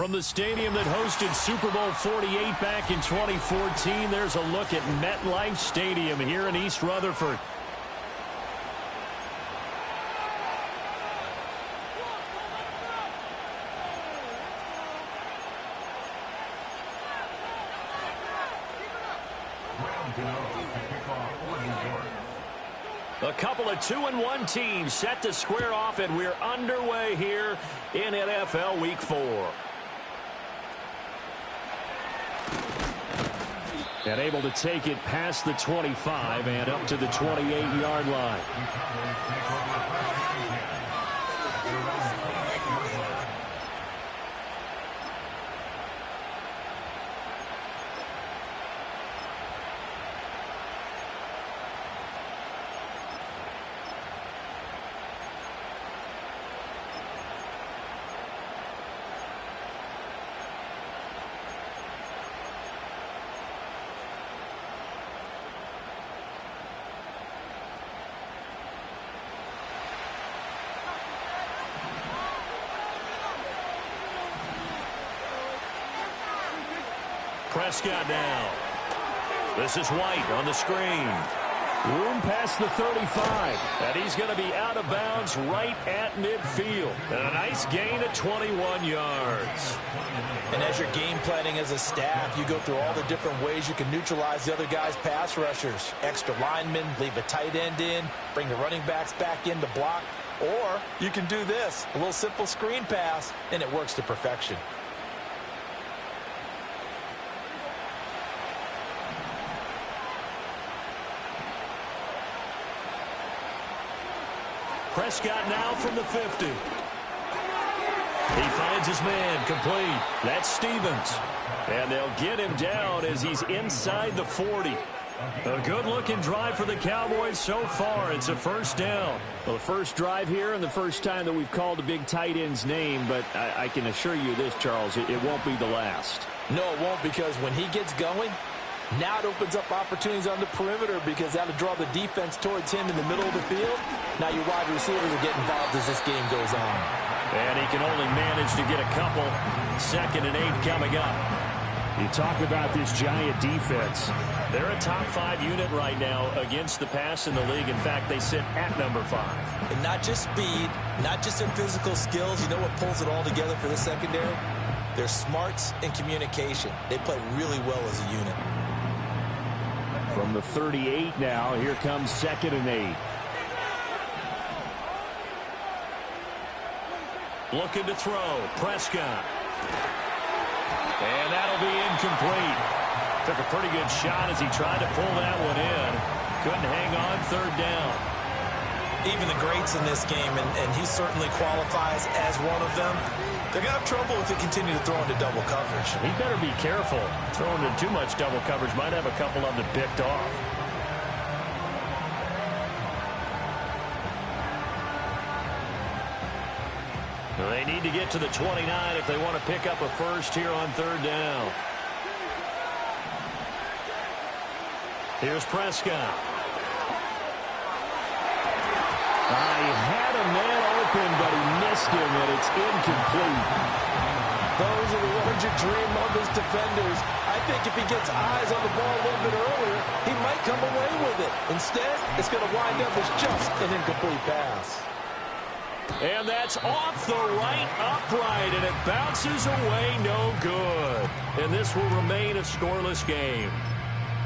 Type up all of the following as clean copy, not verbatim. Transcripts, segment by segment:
From the stadium that hosted Super Bowl 48 back in 2014, there's a look at MetLife Stadium here in East Rutherford. A couple of 2-1 teams set to square off, and we're underway here in NFL Week 4. And able to take it past the 25 and up to the 28-yard line. Prescott now. This is White on the screen. Room past the 35. And he's going to be out of bounds right at midfield. And a nice gain of 21 yards. And as you're game planning as a staff, you go through all the different ways you can neutralize the other guy's pass rushers. Extra linemen, leave a tight end in, bring the running backs back in to block. Or you can do this, a little simple screen pass, and it works to perfection. Prescott now from the 50. He finds his man, complete. That's Stevens. And they'll get him down as he's inside the 40. A good-looking drive for the Cowboys so far. It's a first down. Well, the first drive here and the first time that we've called a big tight end's name, but I can assure you this, Charles, it won't be the last. No, it won't, because when he gets going, now it opens up opportunities on the perimeter because that'll draw the defense towards him in the middle of the field. Now your wide receivers will get involved as this game goes on. And he can only manage to get a couple. 2nd and 8 coming up. You talk about this giant defense. They're a top 5 unit right now against the pass in the league. In fact, they sit at number 5. And not just speed, not just their physical skills. You know what pulls it all together for the secondary? Their smarts and communication. They play really well as a unit. From the 38 now, here comes 2nd and 8. Looking to throw, Prescott. And that'll be incomplete. Took a pretty good shot as he tried to pull that one in. Couldn't hang on 3rd down. Even the greats in this game, and he certainly qualifies as one of them, they're going to have trouble if they continue to throw into double coverage. He better be careful. Throwing into too much double coverage might have a couple of them picked off. They need to get to the 29 if they want to pick up a first here on 3rd down. Here's Prescott. He had a man open, but he missed him, and it's incomplete. Those are the ones you dream of as defenders. I think if he gets eyes on the ball a little bit earlier, he might come away with it. Instead, it's going to wind up as just an incomplete pass. And that's off the right upright, and it bounces away no good. And this will remain a scoreless game.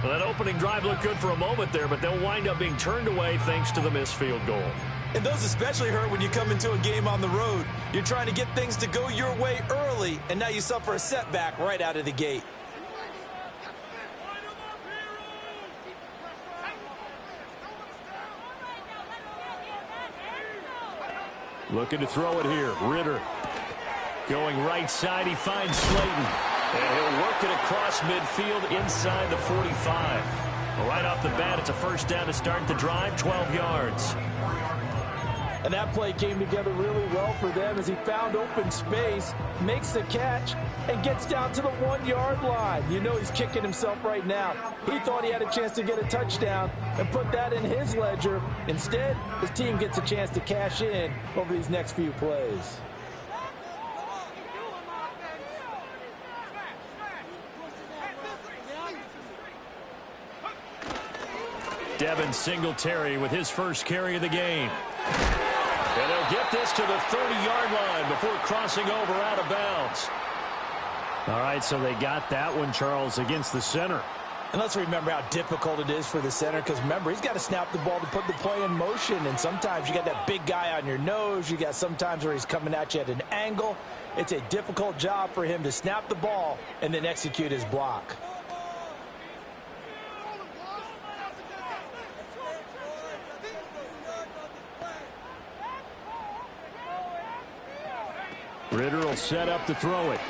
Well, that opening drive looked good for a moment there, but they'll wind up being turned away thanks to the missed field goal. And those especially hurt when you come into a game on the road. You're trying to get things to go your way early, and now you suffer a setback right out of the gate. Looking to throw it here. Ritter. Going right side, he finds Slayton. And he'll work it across midfield inside the 45. Right off the bat, it's a first down to start the drive, 12 yards. And that play came together really well for them as he found open space, makes the catch, and gets down to the 1-yard line. You know he's kicking himself right now. He thought he had a chance to get a touchdown and put that in his ledger. Instead, his team gets a chance to cash in over these next few plays. Devin Singletary with his first carry of the game. And they'll get this to the 30-yard line before crossing over out of bounds. All right, so they got that one, Charles, against the center. And let's remember how difficult it is for the center, because remember, he's got to snap the ball to put the play in motion, and sometimes you got that big guy on your nose. You got sometimes where he's coming at you at an angle. It's a difficult job for him to snap the ball and then execute his block. Ritter will set up to throw it.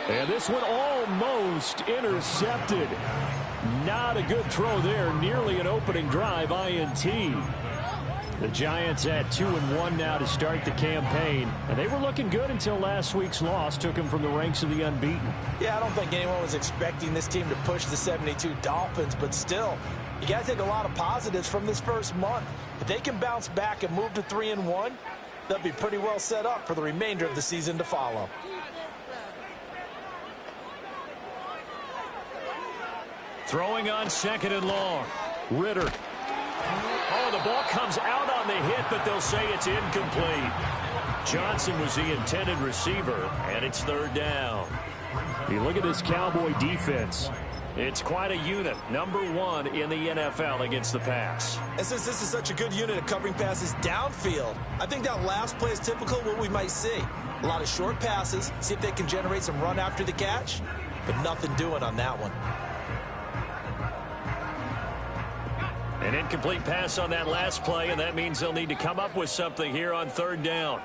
And this one almost intercepted. Not a good throw there. Nearly an opening drive, INT. The Giants at 2-1 now to start the campaign. And they were looking good until last week's loss took them from the ranks of the unbeaten. Yeah, I don't think anyone was expecting this team to push the 72 Dolphins, but still, you got to take a lot of positives from this first month. If they can bounce back and move to 3-1, they'll be pretty well set up for the remainder of the season to follow. Throwing on 2nd and long. Ritter. Oh, the ball comes out on the hit, but they'll say it's incomplete. Johnson was the intended receiver, and it's 3rd down. You look at this Cowboy defense. It's quite a unit. Number 1 in the NFL against the pass. And since this is such a good unit at covering passes downfield, I think that last play is typical of what we might see. A lot of short passes, see if they can generate some run after the catch, but nothing doing on that one. An incomplete pass on that last play, and that means they'll need to come up with something here on 3rd down.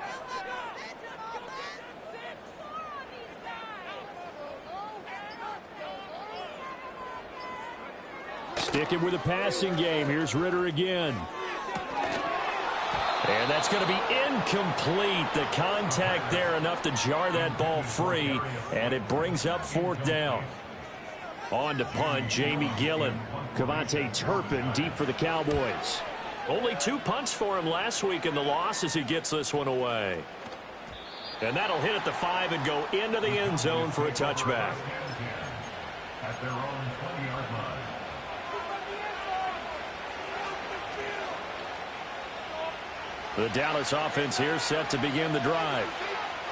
Sticking with a passing game. Here's Ritter again. And that's going to be incomplete. The contact there enough to jar that ball free, and it brings up 4th down. On to punt, Jamie Gillen. Cavante Turpin deep for the Cowboys. Only 2 punts for him last week in the loss as he gets this one away. And that'll hit at the 5 and go into the end zone for a touchback. At their own 20-yard line. The Dallas offense here set to begin the drive.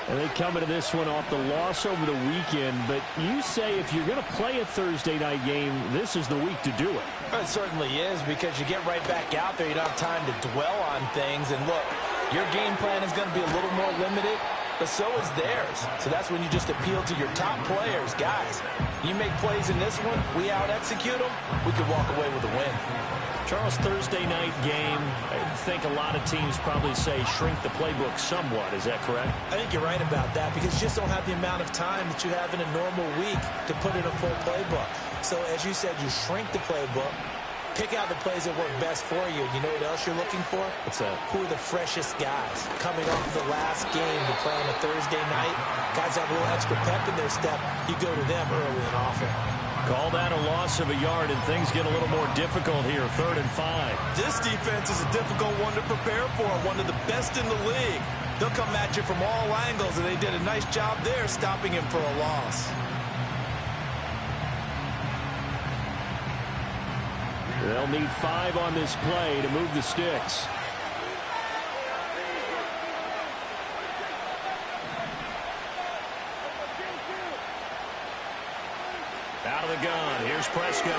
And they come into this one off the loss over the weekend, but you say if you're going to play a Thursday night game, this is the week to do it. It certainly is, because you get right back out there. You don't have time to dwell on things. And look, your game plan is going to be a little more limited, but so is theirs. So that's when you just appeal to your top players. Guys, you make plays in this one, we out-execute them, we can walk away with a win. Charles, Thursday night game, I think a lot of teams probably say shrink the playbook somewhat. Is that correct? I think you're right about that, because you just don't have the amount of time that you have in a normal week to put in a full playbook. So as you said, you shrink the playbook, pick out the plays that work best for you. You know what else you're looking for? What's that? Who are the freshest guys coming off the last game to play on a Thursday night? Guys have a little extra pep in their step. You go to them early and often. Call that a loss of a yard, and things get a little more difficult here, 3rd and 5. This defense is a difficult one to prepare for, one of the best in the league. They'll come at you from all angles, and they did a nice job there stopping him for a loss. They'll need 5 on this play to move the sticks. Out of the gun, here's Prescott.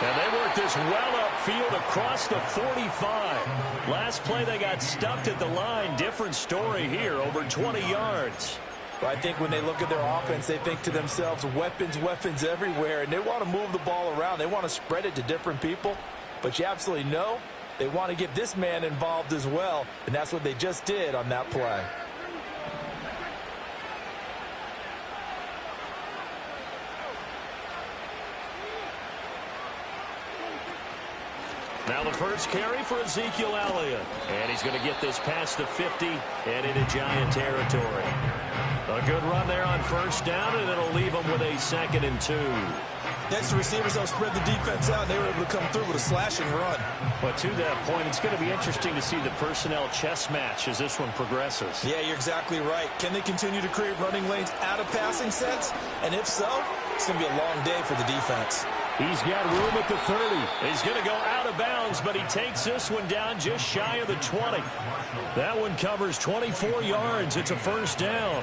And they work this well upfield across the 45. Last play they got stuffed at the line. Different story here, over 20 yards. Well, I think when they look at their offense, they think to themselves, weapons, weapons everywhere, and they want to move the ball around. They want to spread it to different people, but you absolutely know they want to get this man involved as well, and that's what they just did on that play. Now the first carry for Ezekiel Elliott. And he's going to get this past the 50 and into Giant territory. A good run there on 1st down, and it'll leave them with a 2nd and 2. Next, the receivers don't spread the defense out, and they were able to come through with a slashing run. But to that point, it's going to be interesting to see the personnel chess match as this one progresses. Yeah, you're exactly right. Can they continue to create running lanes out of passing sets? And if so, it's going to be a long day for the defense. He's got room at the 30. He's going to go out of bounds, but he takes this one down just shy of the 20. That one covers 24 yards. It's a first down.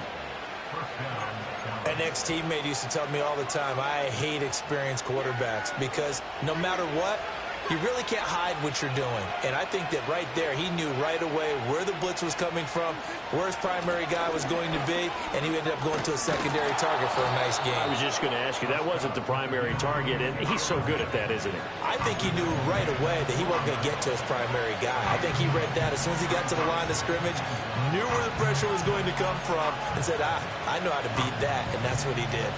An ex-teammate used to tell me all the time, I hate experienced quarterbacks because no matter what, you really can't hide what you're doing. And I think that right there, he knew right away where the blitz was coming from, where his primary guy was going to be, and he ended up going to a secondary target for a nice game. I was just going to ask you, that wasn't the primary target, and he's so good at that, isn't he? I think he knew right away that he wasn't going to get to his primary guy. I think he read that as soon as he got to the line of scrimmage, knew where the pressure was going to come from, and said, I know how to beat that, and that's what he did.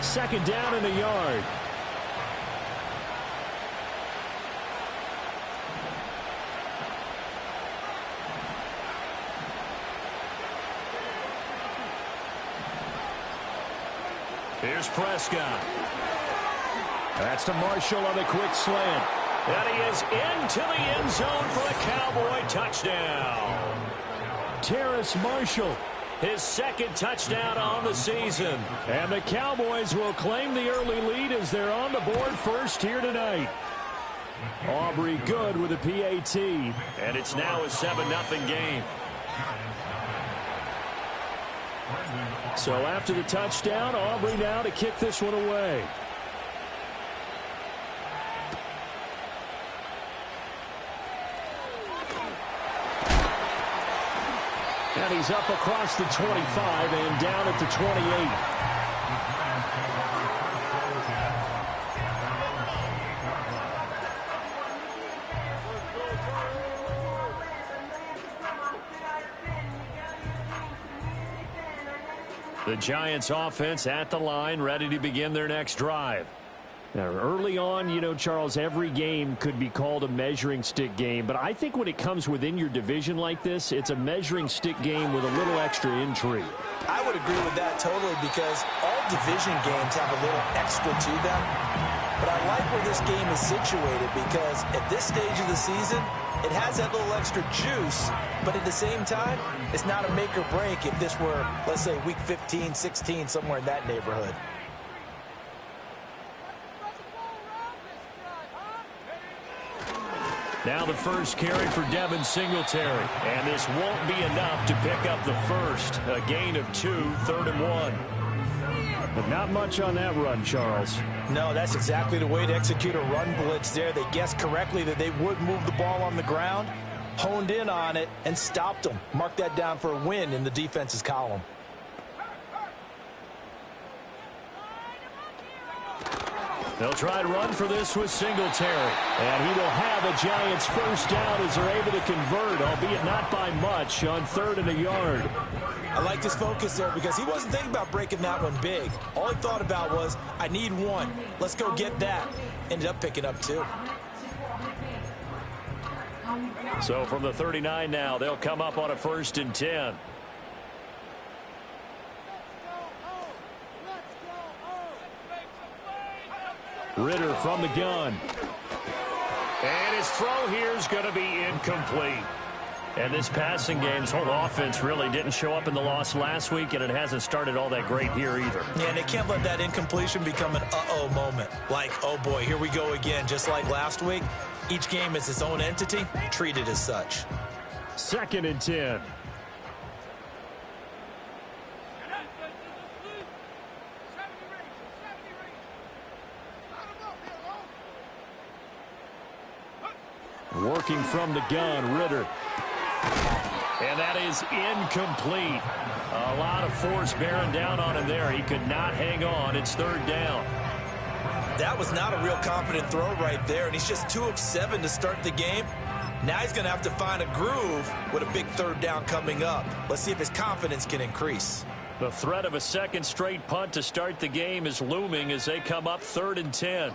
Second down and a yard. Here's Prescott. That's to Marshall on the quick slant. And he is into the end zone for the Cowboy touchdown. Terrace Marshall, his second touchdown on the season. And the Cowboys will claim the early lead as they're on the board first here tonight. Aubrey good with a PAT. And it's now a 7-0 game. So after the touchdown, Aubrey now to kick this one away. And he's up across the 25 and down at the 28. The Giants offense at the line, ready to begin their next drive. Now, early on, you know, Charles, every game could be called a measuring stick game. But I think when it comes within your division like this, it's a measuring stick game with a little extra intrigue. I would agree with that totally because all division games have a little extra to them. But I like where this game is situated because at this stage of the season, it has that little extra juice, but at the same time, it's not a make or break if this were, let's say, week 15, 16, somewhere in that neighborhood. Now the first carry for Devin Singletary. And this won't be enough to pick up the first. A gain of 2, 3rd and 1. But not much on that run, Charles. No, that's exactly the way to execute a run blitz there. They guessed correctly that they would move the ball on the ground, honed in on it, and stopped them. Mark that down for a win in the defense's column. They'll try to run for this with Singletary. And he will have a Giants first down as they're able to convert, albeit not by much, on 3rd and a yard. I like his focus there because he wasn't thinking about breaking that one big. All he thought about was, I need one. Let's go get that. Ended up picking up 2. So from the 39 now, they'll come up on a 1st and 10. Ritter from the gun. And his throw here is going to be incomplete. And this passing game's whole offense really didn't show up in the loss last week, and it hasn't started all that great here either. Yeah, and they can't let that incompletion become an uh-oh moment. Like, oh boy, here we go again. Just like last week, each game is its own entity, treated as such. 2nd and 10. Working from the gun, Ritter. And that is incomplete. A lot of force bearing down on him there. He could not hang on. It's 3rd down. That was not a real confident throw right there, and he's just 2 of 7 to start the game. Now he's going to have to find a groove with a big 3rd down coming up. Let's see if his confidence can increase. The threat of a second straight punt to start the game is looming as they come up 3rd and 10.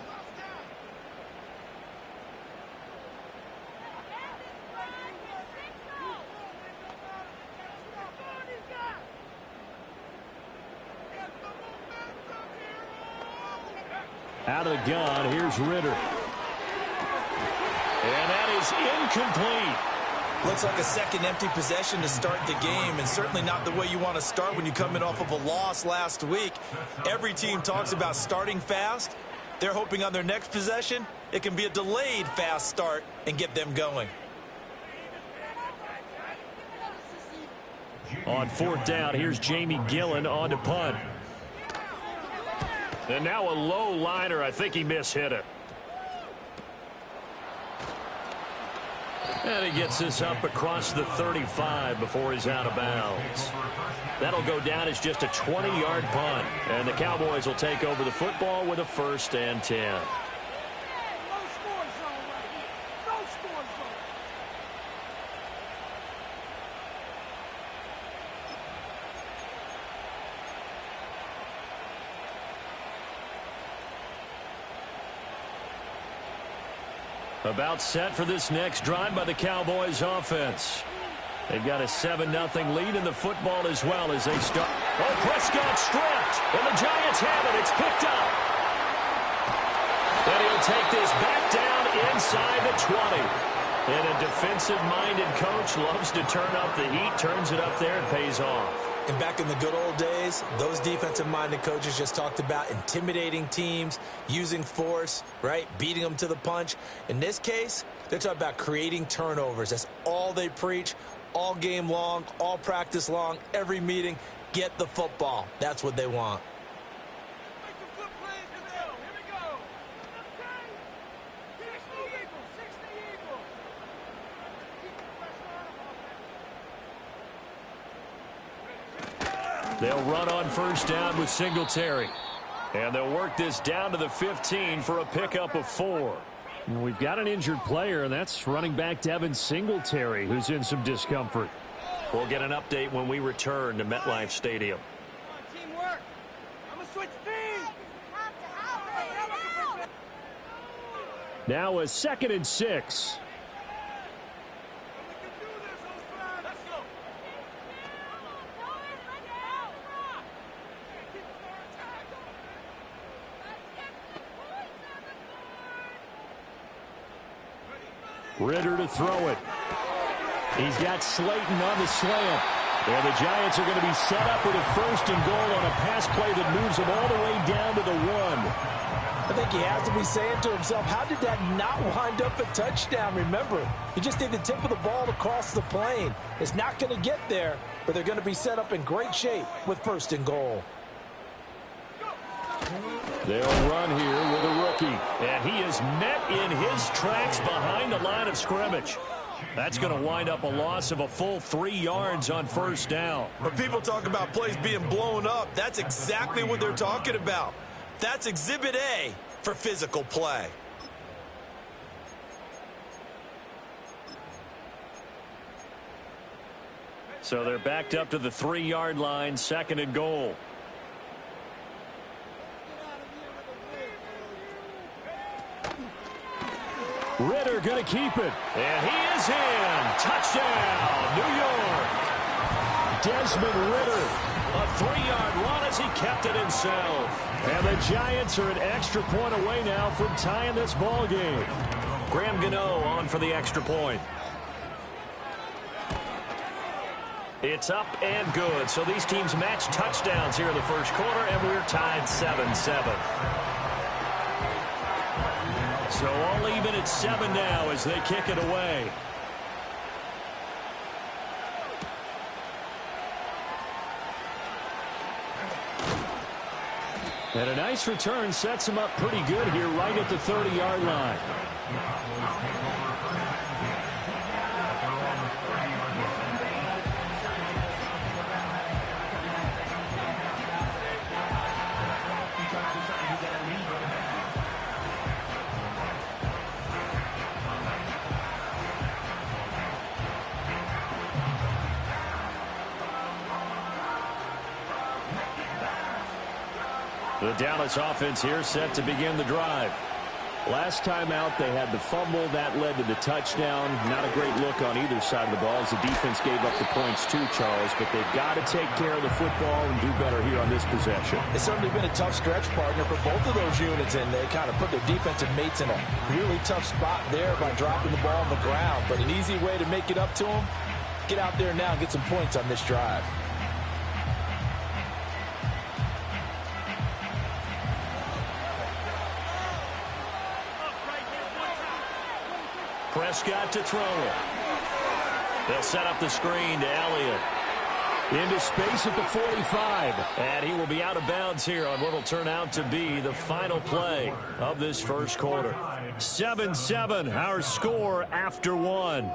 Out of the gun, here's Ritter. And that is incomplete. Looks like a second empty possession to start the game, and certainly not the way you want to start when you come in off of a loss last week. Every team talks about starting fast. They're hoping on their next possession, it can be a delayed fast start and get them going. On fourth down, here's Jamie Gillen on to punt. And now a low liner. I think he mishit it. And he gets this up across the 35 before he's out of bounds. That'll go down as just a 20-yard punt. And the Cowboys will take over the football with a 1st and 10. About set for this next drive by the Cowboys offense. They've got a 7-0 lead in the football as well as they start. Oh, Prescott stripped, and the Giants have it. It's picked up. And he'll take this back down inside the 20. And a defensive-minded coach loves to turn up the heat, turns it up there, and pays off. And back in the good old days, those defensive-minded coaches just talked about intimidating teams, using force, right, beating them to the punch. In this case, they're talking about creating turnovers. That's all they preach, all game long, all practice long, every meeting. Get the football. That's what they want. They'll run on first down with Singletary. And they'll work this down to the 15 for a pickup of 4. We've got an injured player, and that's running back Devin Singletary, who's in some discomfort. We'll get an update when we return to MetLife Stadium. Teamwork. I'm gonna switch teams. Now a 2nd and 6. Ritter to throw it. He's got Slayton on the slant. And the Giants are going to be set up with a 1st and goal on a pass play that moves them all the way down to the 1. I think he has to be saying to himself, how did that not wind up a touchdown? Remember, you just need the tip of the ball to cross the plane. It's not going to get there, but they're going to be set up in great shape with 1st and goal. They'll run here with a rookie. And he is met in his tracks behind the line of scrimmage. That's going to wind up a loss of a full 3 yards on first down. When people talk about plays being blown up, that's exactly what they're talking about. That's Exhibit A for physical play. So they're backed up to the 3-yard line, 2nd and goal. Ritter going to keep it. And he is in. Touchdown, New York. Desmond Ritter. A 3-yard run as he kept it himself. And the Giants are an extra point away now from tying this ball game. Graham Gano on for the extra point. It's up and good. So these teams match touchdowns here in the first quarter, and we're tied 7-7. So all even at 7 now as they kick it away. And a nice return sets him up pretty good here right at the 30-yard line. The Dallas offense here set to begin the drive. Last time out, they had the fumble. That led to the touchdown. Not a great look on either side of the ball as the defense gave up the points too, Charles. But they've got to take care of the football and do better here on this possession. It's certainly been a tough stretch, partner, for both of those units, and they kind of put their defensive mates in a really tough spot there by dropping the ball on the ground. But an easy way to make it up to them, get out there now and get some points on this drive. Prescott to throw it. They'll set up the screen to Elliott. Into space at the 45. And he will be out of bounds here on what will turn out to be the final play of this first quarter. 7-7, our score after one.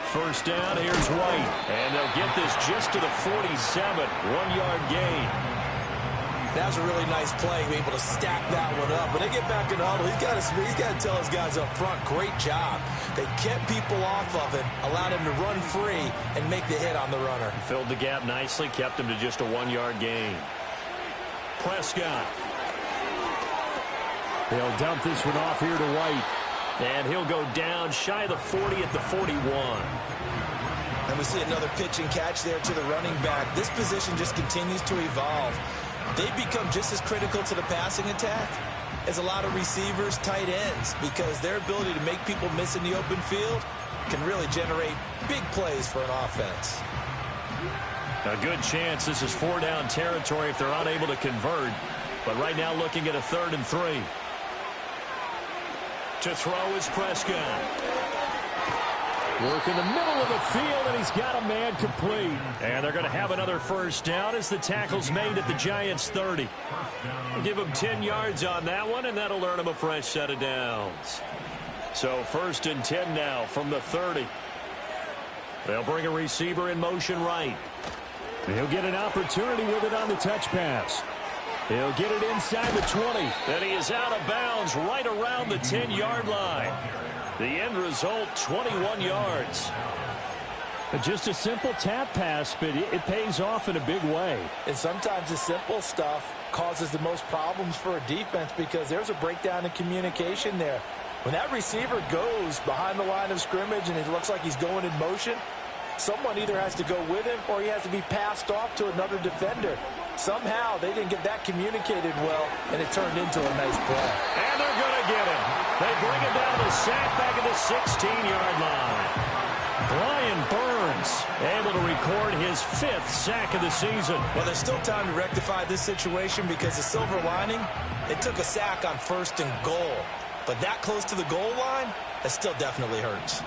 First down, here's White. And they'll get this just to the 47, 1-yard gain. That was a really nice play, able to stack that one up. When they get back in the huddle, he's got to tell his guys up front, great job. They kept people off of him, allowed him to run free, and make the hit on the runner. Filled the gap nicely, kept him to just a 1-yard gain. Prescott. They'll dump this one off here to White. And he'll go down shy of the 40 at the 41. And we see another pitch and catch there to the running back. This position just continues to evolve. They become just as critical to the passing attack as a lot of receivers, tight ends, because their ability to make people miss in the open field can really generate big plays for an offense. A good chance this is 4-down territory if they're unable to convert. But right now looking at a 3rd and 3. To throw is Prescott. Work in the middle of the field, and he's got a man complete. And they're going to have another first down as the tackle's made at the Giants' 30. Give them 10 yards on that one, and that'll earn them a fresh set of downs. So 1st and 10 now from the 30. They'll bring a receiver in motion right. He'll get an opportunity with it on the touch pass. He'll get it inside the 20. And he is out of bounds right around the 10-yard line. The end result, 21 yards. Just a simple tap pass, but it pays off in a big way. And sometimes the simple stuff causes the most problems for a defense because there's a breakdown in communication there. When that receiver goes behind the line of scrimmage and it looks like he's going in motion, someone either has to go with him or he has to be passed off to another defender. Somehow they didn't get that communicated well, and it turned into a nice play. And they're going to get him. They bring him down the sack back at the 16-yard line. Brian Burns able to record his 5th sack of the season. Well, there's still time to rectify this situation because the silver lining, it took a sack on 1st and goal. But that close to the goal line, that still definitely hurts.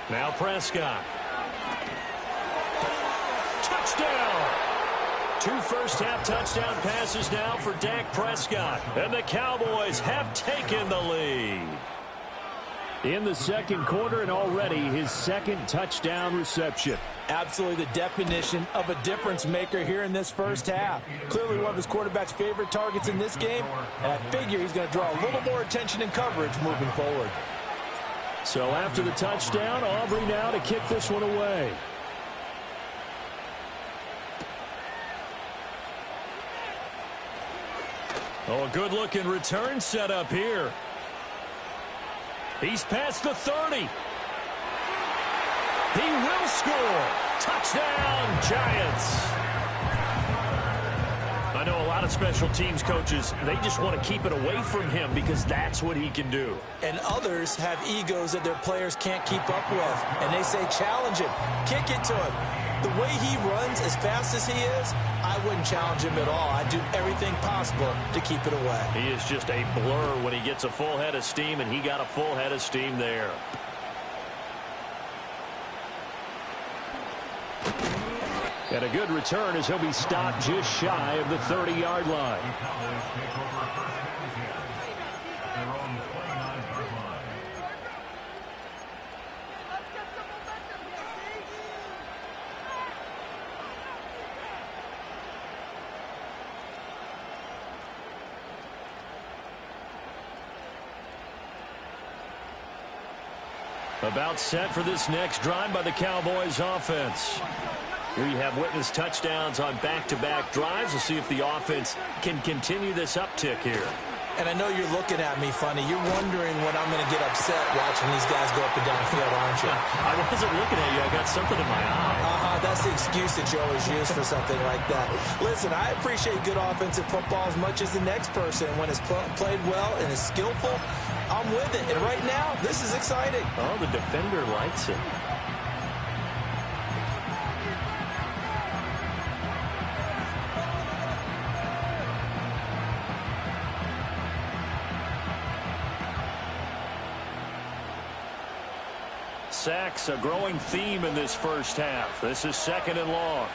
Now Prescott. Touchdown! 2 first-half touchdown passes now for Dak Prescott. And the Cowboys have taken the lead. In the second quarter, and already his 2nd touchdown reception. Absolutely the definition of a difference maker here in this first half. Clearly one of his quarterback's favorite targets in this game, and I figure he's going to draw a little more attention and coverage moving forward. So after the touchdown, Aubrey now to kick this one away. Oh, a good-looking return set up here. He's past the 30. He will score. Touchdown, Giants. I know a lot of special teams coaches, they just want to keep it away from him because that's what he can do. And others have egos that their players can't keep up with. And they say, challenge him, kick it to him. The way he runs as fast as he is, I wouldn't challenge him at all. I'd do everything possible to keep it away. He is just a blur when he gets a full head of steam, and he got a full head of steam there. And a good return as he'll be stopped just shy of the 30-yard line. About set for this next drive by the Cowboys offense. We have witnessed touchdowns on back-to-back drives. We'll see if the offense can continue this uptick here. And I know you're looking at me funny. You're wondering when I'm going to get upset watching these guys go up and down the field, aren't you? I wasn't looking at you. I got something in my eye. That's the excuse that you always use for something like that. Listen, I appreciate good offensive football as much as the next person. When it's played well and is skillful, I'm with it. And right now, this is exciting. Oh, the defender likes it. Sacks, a growing theme in this first half. This is 2nd and long.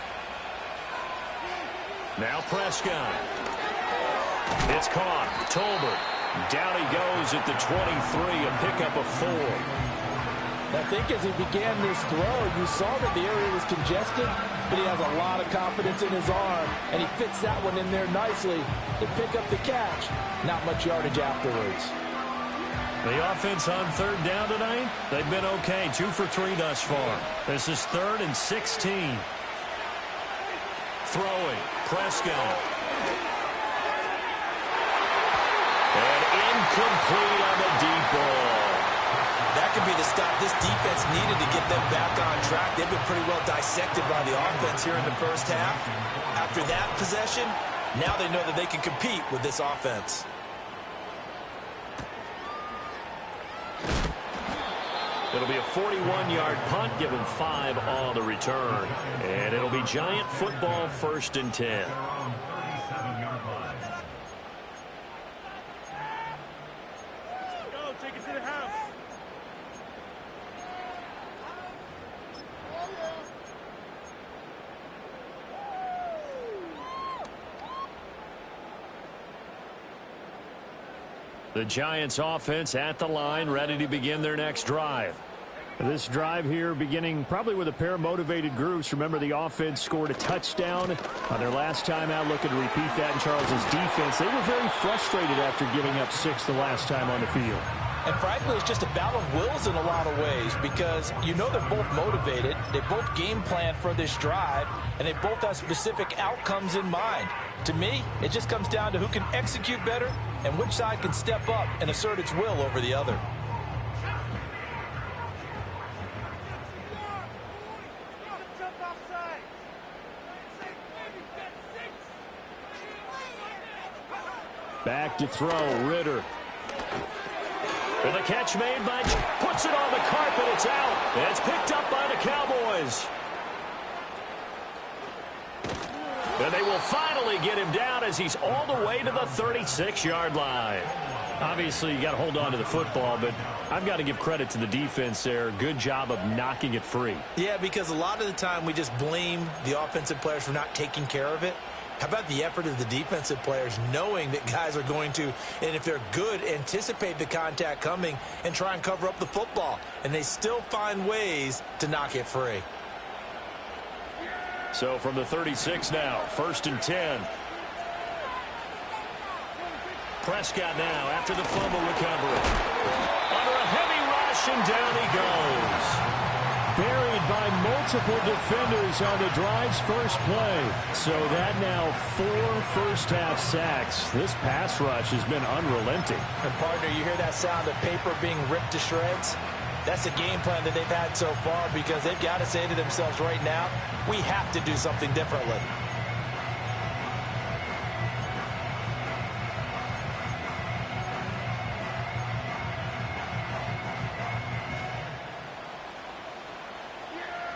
Now Prescott. It's caught. Tolbert. Down he goes at the 23, a pickup of 4. I think as he began this throw, you saw that the area was congested, but he has a lot of confidence in his arm, and he fits that one in there nicely to pick up the catch. Not much yardage afterwards. The offense on 3rd down tonight, they've been okay. 2 for 3 thus far. This is 3rd and 16. Throwing. Prescott. And incomplete on the deep ball. That could be the stop this defense needed to get them back on track. They've been pretty well dissected by the offense here in the first half. After that possession, now they know that they can compete with this offense. It'll be a 41-yard punt, give him 5 on the return. And it'll be Giant football, 1st and 10. Go, take it to the house. The Giants offense at the line, ready to begin their next drive. This drive here beginning probably with a pair of motivated groups. Remember, the offense scored a touchdown on their last time out, looking to repeat that in Charles's defense. They were very frustrated after giving up 6 the last time on the field. And frankly, it's just a battle of wills in a lot of ways because you know they're both motivated. They both game plan for this drive, and they both have specific outcomes in mind. To me, it just comes down to who can execute better and which side can step up and assert its will over the other. Back to throw, Ritter. And the catch made by, puts it on the carpet, it's out. It's picked up by the Cowboys. And they will finally get him down as he's all the way to the 36-yard line. Obviously, you got to hold on to the football, but I've got to give credit to the defense there. Good job of knocking it free. Yeah, because a lot of the time we just blame the offensive players for not taking care of it. How about the effort of the defensive players knowing that guys are going to, and if they're good, anticipate the contact coming and try and cover up the football. And they still find ways to knock it free. So from the 36 now, 1st and 10. Prescott now after the fumble recovery. Under a heavy rush, and down he goes. Buried by multiple defenders on the drive's first play. So that now 4 first-half sacks. This pass rush has been unrelenting. And partner, you hear that sound of paper being ripped to shreds? That's the game plan that they've had so far because they've got to say to themselves right now, we have to do something differently.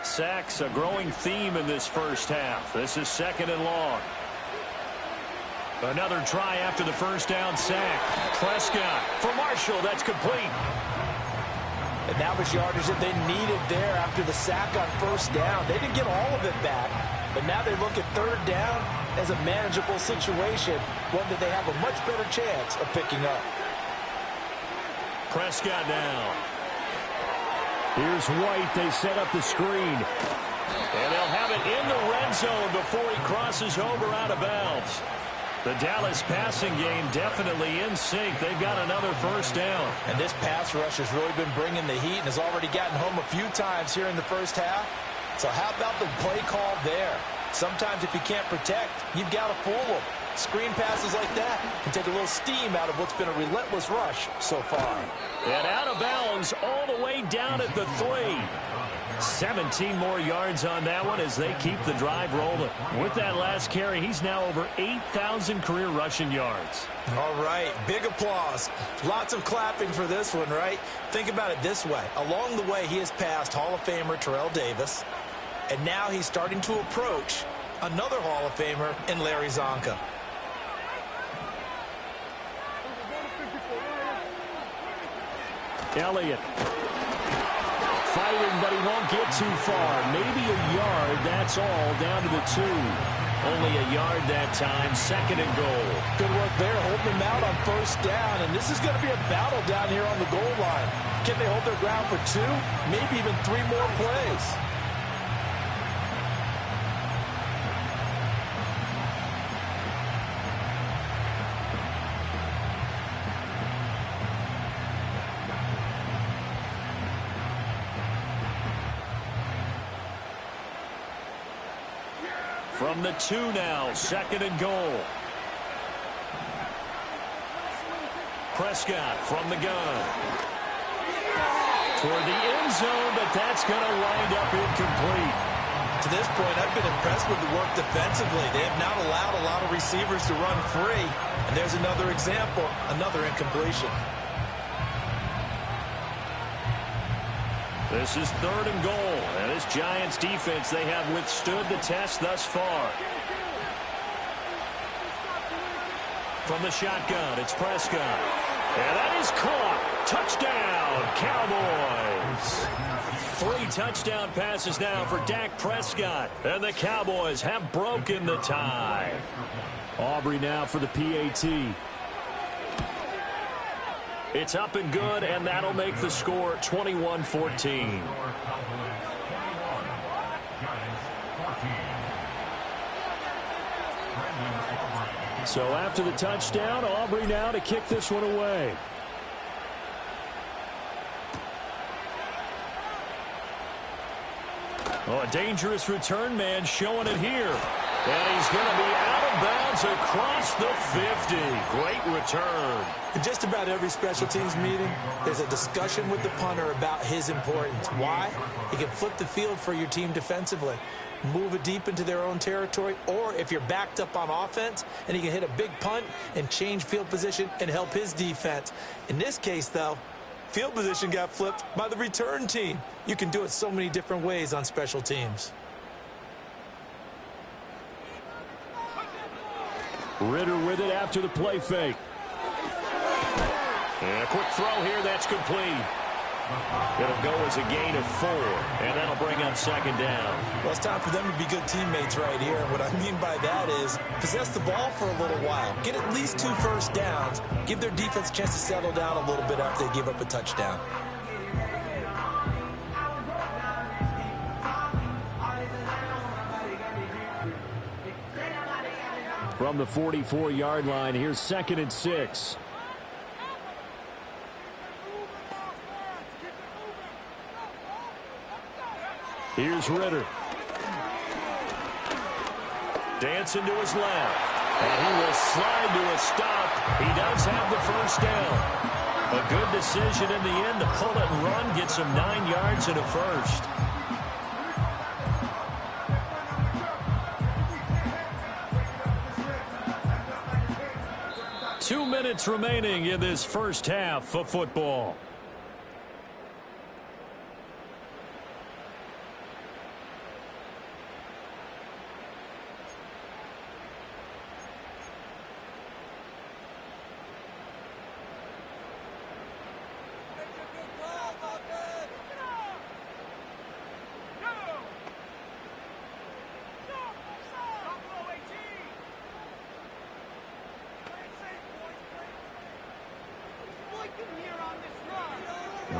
Sacks, a growing theme in this first half. This is 2nd and long. Another try after the first down sack. Prescott for Marshall. That's complete. And that was yardage that they needed there after the sack on first down. They didn't get all of it back, but now they look at 3rd down as a manageable situation, one that they have a much better chance of picking up. Prescott now. Here's White. They set up the screen. And they'll have it in the red zone before he crosses over out of bounds. The Dallas passing game definitely in sync. They've got another first down. And this pass rush has really been bringing the heat and has already gotten home a few times here in the first half. So how about the play call there? Sometimes if you can't protect, you've got to fool them. Screen passes like that can take a little steam out of what's been a relentless rush so far. And out of bounds all the way down at the 3. 17 more yards on that one as they keep the drive rolling. With that last carry, he's now over 8,000 career rushing yards. All right, big applause. Lots of clapping for this one, right? Think about it this way. Along the way, he has passed Hall of Famer Terrell Davis, and now he's starting to approach another Hall of Famer in Larry Zonka. Elliott fighting, but he won't get too far. Maybe a yard, that's all, down to the 2. Only a yard that time, 2nd and goal. Good work there, holding them out on first down, and this is going to be a battle down here on the goal line. Can they hold their ground for 2, maybe even 3 more plays? From the 2 now, 2nd and goal. Prescott from the gun. Toward the end zone, but that's going to wind up incomplete. To this point, I've been impressed with the work defensively. They have not allowed a lot of receivers to run free. And there's another example, another incompletion. This is 3rd and goal, and this Giants defense, they have withstood the test thus far. From the shotgun, it's Prescott. And that is caught. Touchdown, Cowboys. 3 touchdown passes now for Dak Prescott, and the Cowboys have broken the tie. Aubrey now for the PAT. It's up and good, and that'll make the score 21-14. So after the touchdown, Aubrey now to kick this one away. Oh, a dangerous return man showing it here. And he's going to be out of bounds across the 50. Great return. In just about every special teams meeting, there's a discussion with the punter about his importance. Why? He can flip the field for your team defensively, move it deep into their own territory, or if you're backed up on offense, and he can hit a big punt and change field position and help his defense. In this case, though, field position got flipped by the return team. You can do it so many different ways on special teams. Ritter with it after the play fake. And a quick throw here, that's complete. It'll go as a gain of 4, and that'll bring up 2nd down. Well, it's time for them to be good teammates right here. And what I mean by that is possess the ball for a little while. Get at least 2 first downs. Give their defense a chance to settle down a little bit after they give up a touchdown. From the 44-yard line, here's 2nd and 6. Here's Ritter. Dancing to his left. And he will slide to a stop. He does have the first down. A good decision in the end to pull it and run, get some 9 yards and a first. Two minutes remaining in this first half of football.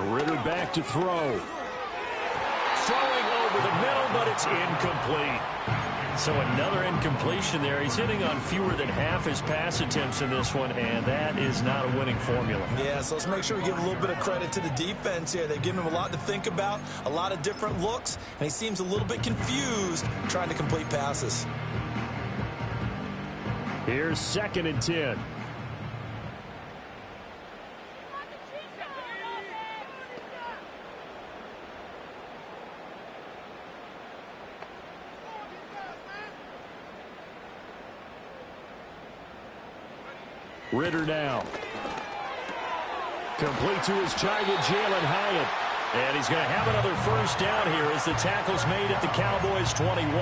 Ritter back to throw. Throwing over the middle, but it's incomplete. So another incompletion there. He's hitting on fewer than half his pass attempts in this one, and that is not a winning formula. Yeah, so let's make sure we give a little bit of credit to the defense here. They've given him a lot to think about, a lot of different looks, and he seems a little bit confused trying to complete passes. Here's 2nd and 10. Ritter now. Complete to his target, Jalen Hyatt. And he's going to have another first down here as the tackle's made at the Cowboys' 21.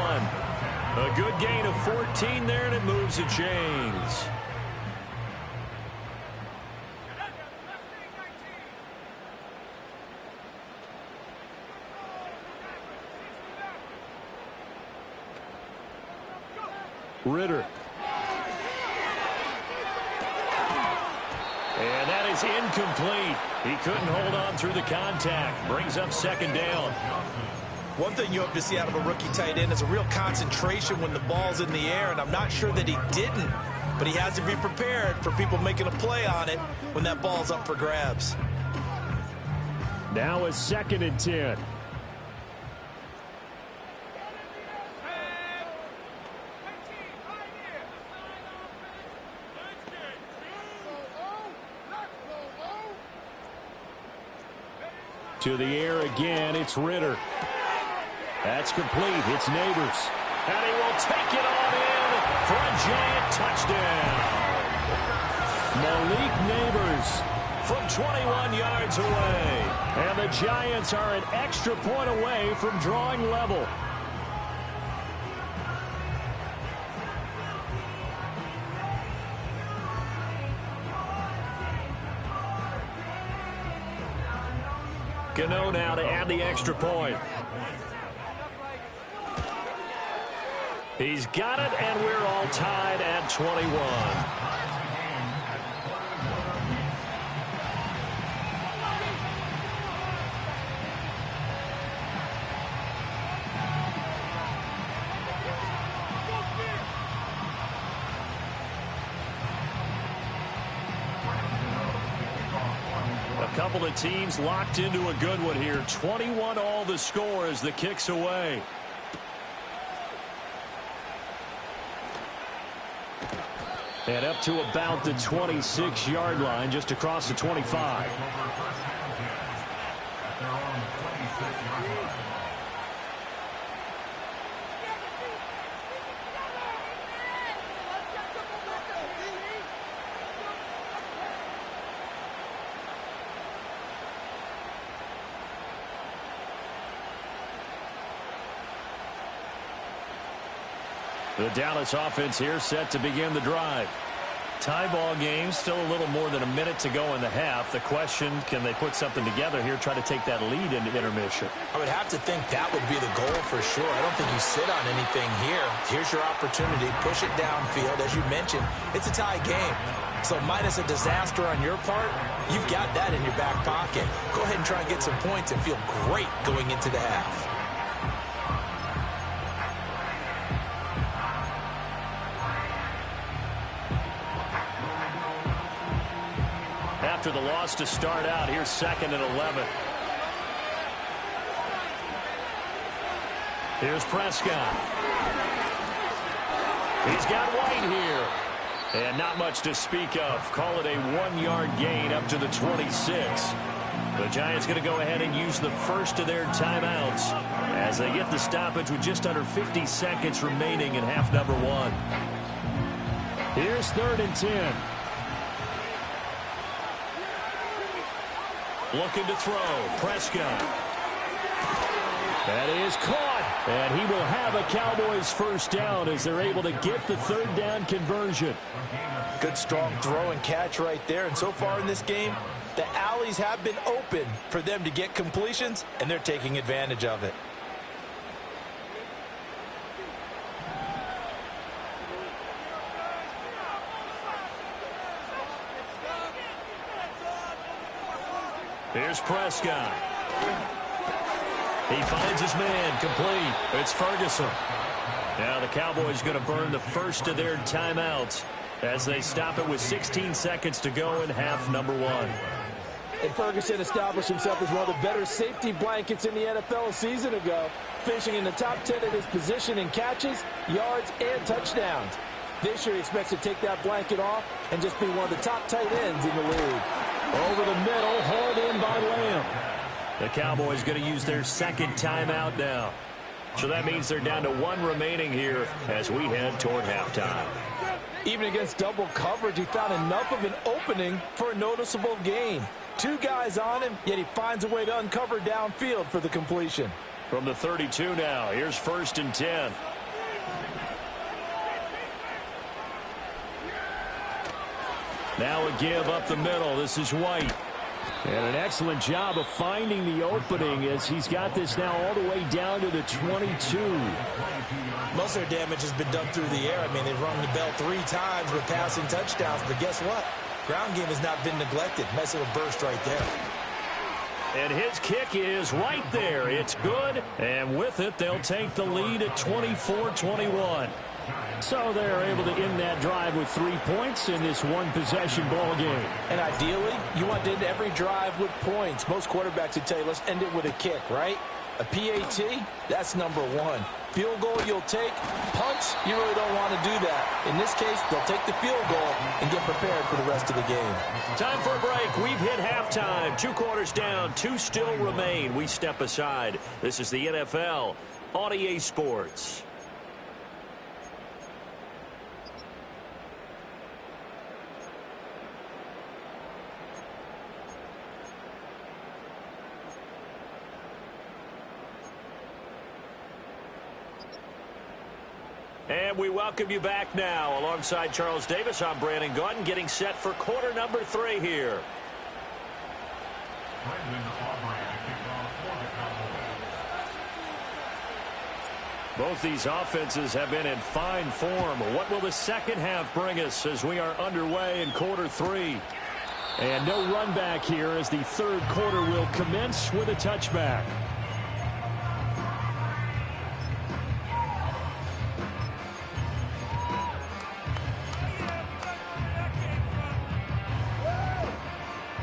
A good gain of 14 there, and it moves the chains. Ritter. And that is incomplete. He couldn't hold on through the contact. Brings up 2nd down. One thing you hope to see out of a rookie tight end is a real concentration when the ball's in the air, and I'm not sure that he didn't, but he has to be prepared for people making a play on it when that ball's up for grabs. Now it's 2nd and 10. To the air again, it's Ritter. That's complete. It's Neighbors. And he will take it on in for a giant touchdown. Malik Neighbors from 21 yards away. And the Giants are an extra point away from drawing level. Gano now to add the extra point. He's got it, and we're all tied at 21. Couple of teams locked into a good one here. 21 all the score as the kick's away. And up to about the 26-yard line, just across the 25. The Dallas offense here set to begin the drive. Tie ball game, still a little more than a minute to go in the half. The question, can they put something together here, try to take that lead into intermission? I would have to think that would be the goal for sure. I don't think you sit on anything here. Here's your opportunity. Push it downfield. As you mentioned, it's a tie game. So minus a disaster on your part, you've got that in your back pocket. Go ahead and try and get some points and feel great going into the half. After the loss to start out, here's 2nd and 11. Here's Prescott. He's got White here. And not much to speak of. Call it a 1-yard gain up to the 26. The Giants going to go ahead and use the first of their timeouts as they get the stoppage with just under 50 seconds remaining in half number 1. Here's 3rd and 10. Looking to throw. Prescott. That is caught. And he will have a Cowboys first down as they're able to get the 3rd down conversion. Good strong throw and catch right there. And so far in this game, the alleys have been open for them to get completions, and they're taking advantage of it. Here's Prescott. He finds his man, complete. It's Ferguson. Now the Cowboys going to burn the first of their timeouts as they stop it with 16 seconds to go in half number 1. And Ferguson established himself as one of the better safety blankets in the NFL a season ago, finishing in the top 10 at his position in catches, yards, and touchdowns. This year he expects to take that blanket off and just be one of the top tight ends in the league. Over the middle, hauled in by Lamb. The Cowboys going to use their second timeout now. So that means they're down to 1 remaining here as we head toward halftime. Even against double coverage, he found enough of an opening for a noticeable gain. 2 guys on him, yet he finds a way to uncover downfield for the completion. From the 32 now, here's 1st and 10. Now a give up the middle. This is White. And an excellent job of finding the opening as he's got this now all the way down to the 22. Most of their damage has been done through the air. I mean, they've rung the bell 3 times with passing touchdowns, but guess what? Ground game has not been neglected. Nice little burst right there. And his kick is right there. It's good, and with it, they'll take the lead at 24-21. So they're able to end that drive with 3 points in this one-possession ball game. And ideally, you want to end every drive with points. Most quarterbacks would tell you, let's end it with a kick, right? A PAT, that's number 1. Field goal you'll take. Punts, you really don't want to do that. In this case, they'll take the field goal and get prepared for the rest of the game. Time for a break. We've hit halftime. 2 quarters down, 2 still remain. We step aside. This is the NFL on EA Sports. And we welcome you back now. Alongside Charles Davis, I'm Brandon Gaudin, getting set for quarter number 3 here. Both these offenses have been in fine form. What will the second half bring us as we are underway in quarter 3? And no run back here as the third quarter will commence with a touchback.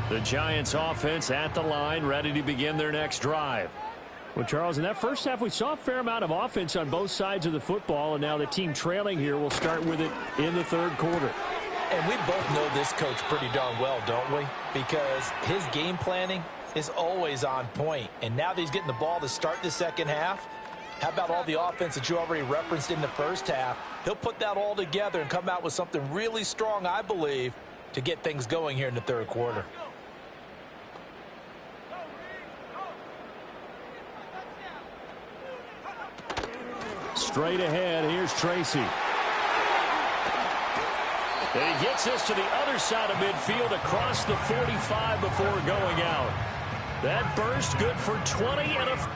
The Giants offense at the line, ready to begin their next drive. Well, Charles, in that first half, we saw a fair amount of offense on both sides of the football, and now the team trailing here will start with it in the third quarter. And we both know this coach pretty darn well, don't we? Because his game planning is always on point. And now that he's getting the ball to start the second half, how about all the offense that you already referenced in the first half? He'll put that all together and come out with something really strong, I believe, to get things going here in the third quarter. Straight ahead, here's Tracy. And he gets this to the other side of midfield across the 45 before going out. That burst good for 20 and a...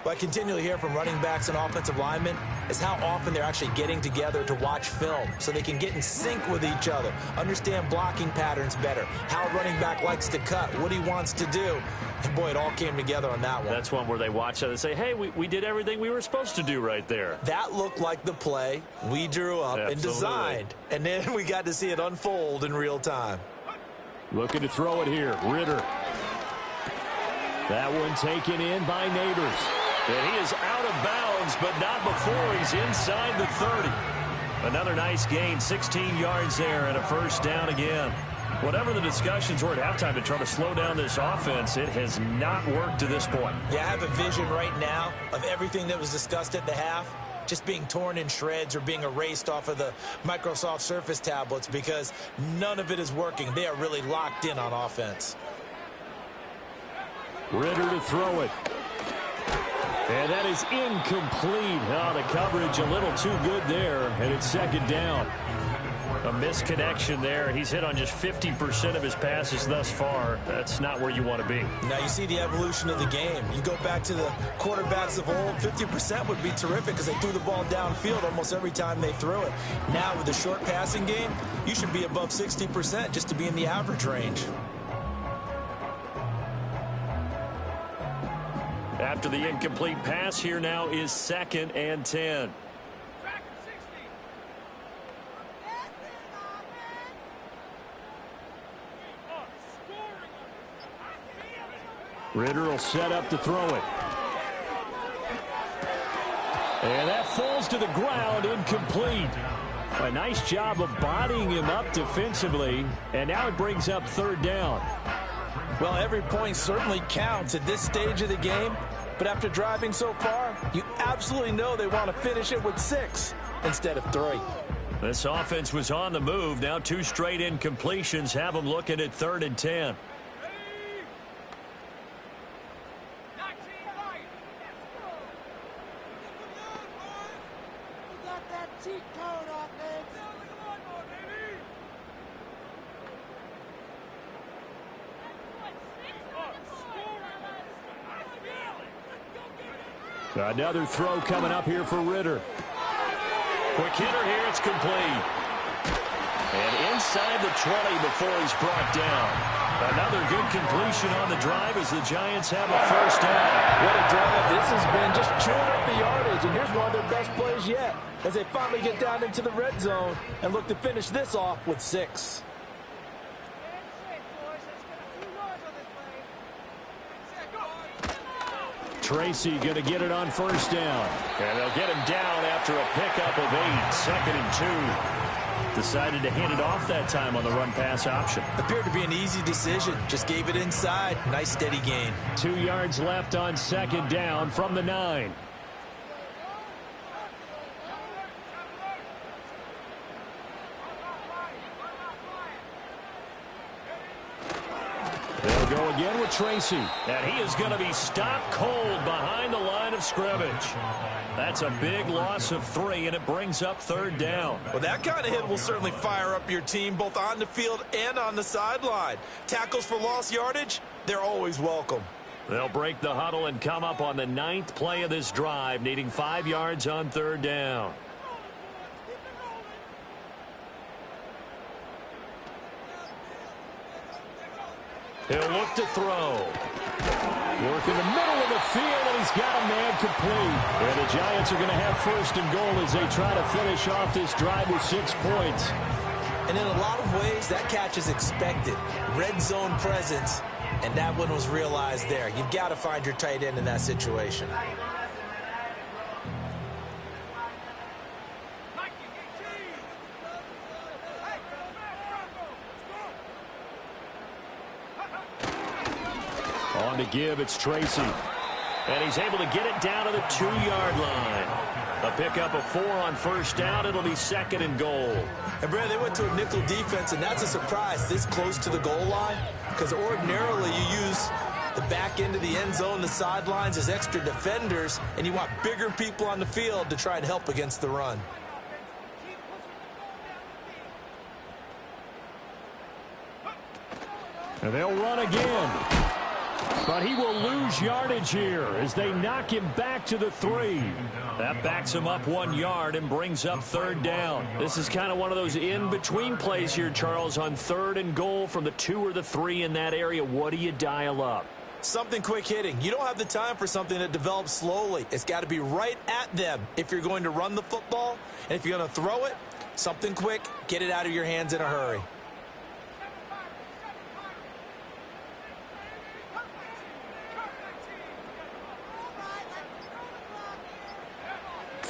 What I continually hear from running backs and offensive linemen is how often they're actually getting together to watch film so they can get in sync with each other, understand blocking patterns better, how a running back likes to cut, what he wants to do. And boy, it all came together on that one. That's one where they watch it and say, hey, we did everything we were supposed to do right there. That looked like the play we drew up and designed. And then we got to see it unfold in real time. Looking to throw it here, Ritter. That one taken in by Neighbors. And he is out of bounds, but not before he's inside the 30. Another nice gain, 16 yards there and a first down again. Whatever the discussions were at halftime to try to slow down this offense, it has not worked to this point. Yeah, I have a vision right now of everything that was discussed at the half just being torn in shreds or being erased off of the Microsoft Surface tablets because none of it is working. They are really locked in on offense. Ritter to throw it. And that is incomplete. Oh, the coverage a little too good there, and it's second down. A misconnection there. He's hit on just 50% of his passes thus far. That's not where you want to be. Now you see the evolution of the game. You go back to the quarterbacks of old, 50% would be terrific because they threw the ball downfield almost every time they threw it. Now with the short passing game, you should be above 60% just to be in the average range. After the incomplete pass, here now is 2nd and 10. Ritter will set up to throw it. And that falls to the ground, incomplete. A nice job of bodying him up defensively, and now it brings up 3rd down. Well, every point certainly counts at this stage of the game, but after driving so far, you absolutely know they want to finish it with 6 instead of 3. This offense was on the move. Now 2 straight incompletions have them looking at 3rd and 10. Another throw coming up here for Ritter. Quick hitter here, it's complete. And inside the 20 before he's brought down. Another good completion on the drive as the Giants have a 1st down. What a drive this has been, just chewing up the yardage. And here's one of their best plays yet as they finally get down into the red zone and look to finish this off with 6. Tracy going to get it on 1st down. And they'll get him down after a pickup of 8. 2nd and 2. Decided to hand it off that time on the run-pass option. Appeared to be an easy decision. Just gave it inside. Nice steady gain. 2 yards left on 2nd down from the 9. They'll go again with Tracy. And he is going to be stopped cold behind the line of scrimmage. That's a big loss of 3, and it brings up 3rd down. Well, that kind of hit will certainly fire up your team both on the field and on the sideline. Tackles for lost yardage, they're always welcome. They'll break the huddle and come up on the 9th play of this drive, needing 5 yards on 3rd down. He'll look to throw. Work in the middle of the field, and he's got a man complete. And the Giants are going to have 1st and goal as they try to finish off this drive with 6 points. And in a lot of ways, that catch is expected. Red zone presence, and that one was realized there. You've got to find your tight end in that situation. On to give, it's Tracy. And he's able to get it down to the 2-yard line. A pickup of 4 on 1st down. It'll be 2nd and goal. And, Brad, they went to a nickel defense, and that's a surprise this close to the goal line because ordinarily you use the back end of the end zone, the sidelines as extra defenders, and you want bigger people on the field to try and help against the run. And they'll run again. But he will lose yardage here as they knock him back to the 3. That backs him up 1 yard and brings up 3rd down. This is kind of one of those in-between plays here, Charles, on 3rd and goal from the 2 or the 3 in that area. What do you dial up? Something quick hitting. You don't have the time for something that develops slowly. It's got to be right at them if you're going to run the football. And if you're going to throw it, something quick, get it out of your hands in a hurry.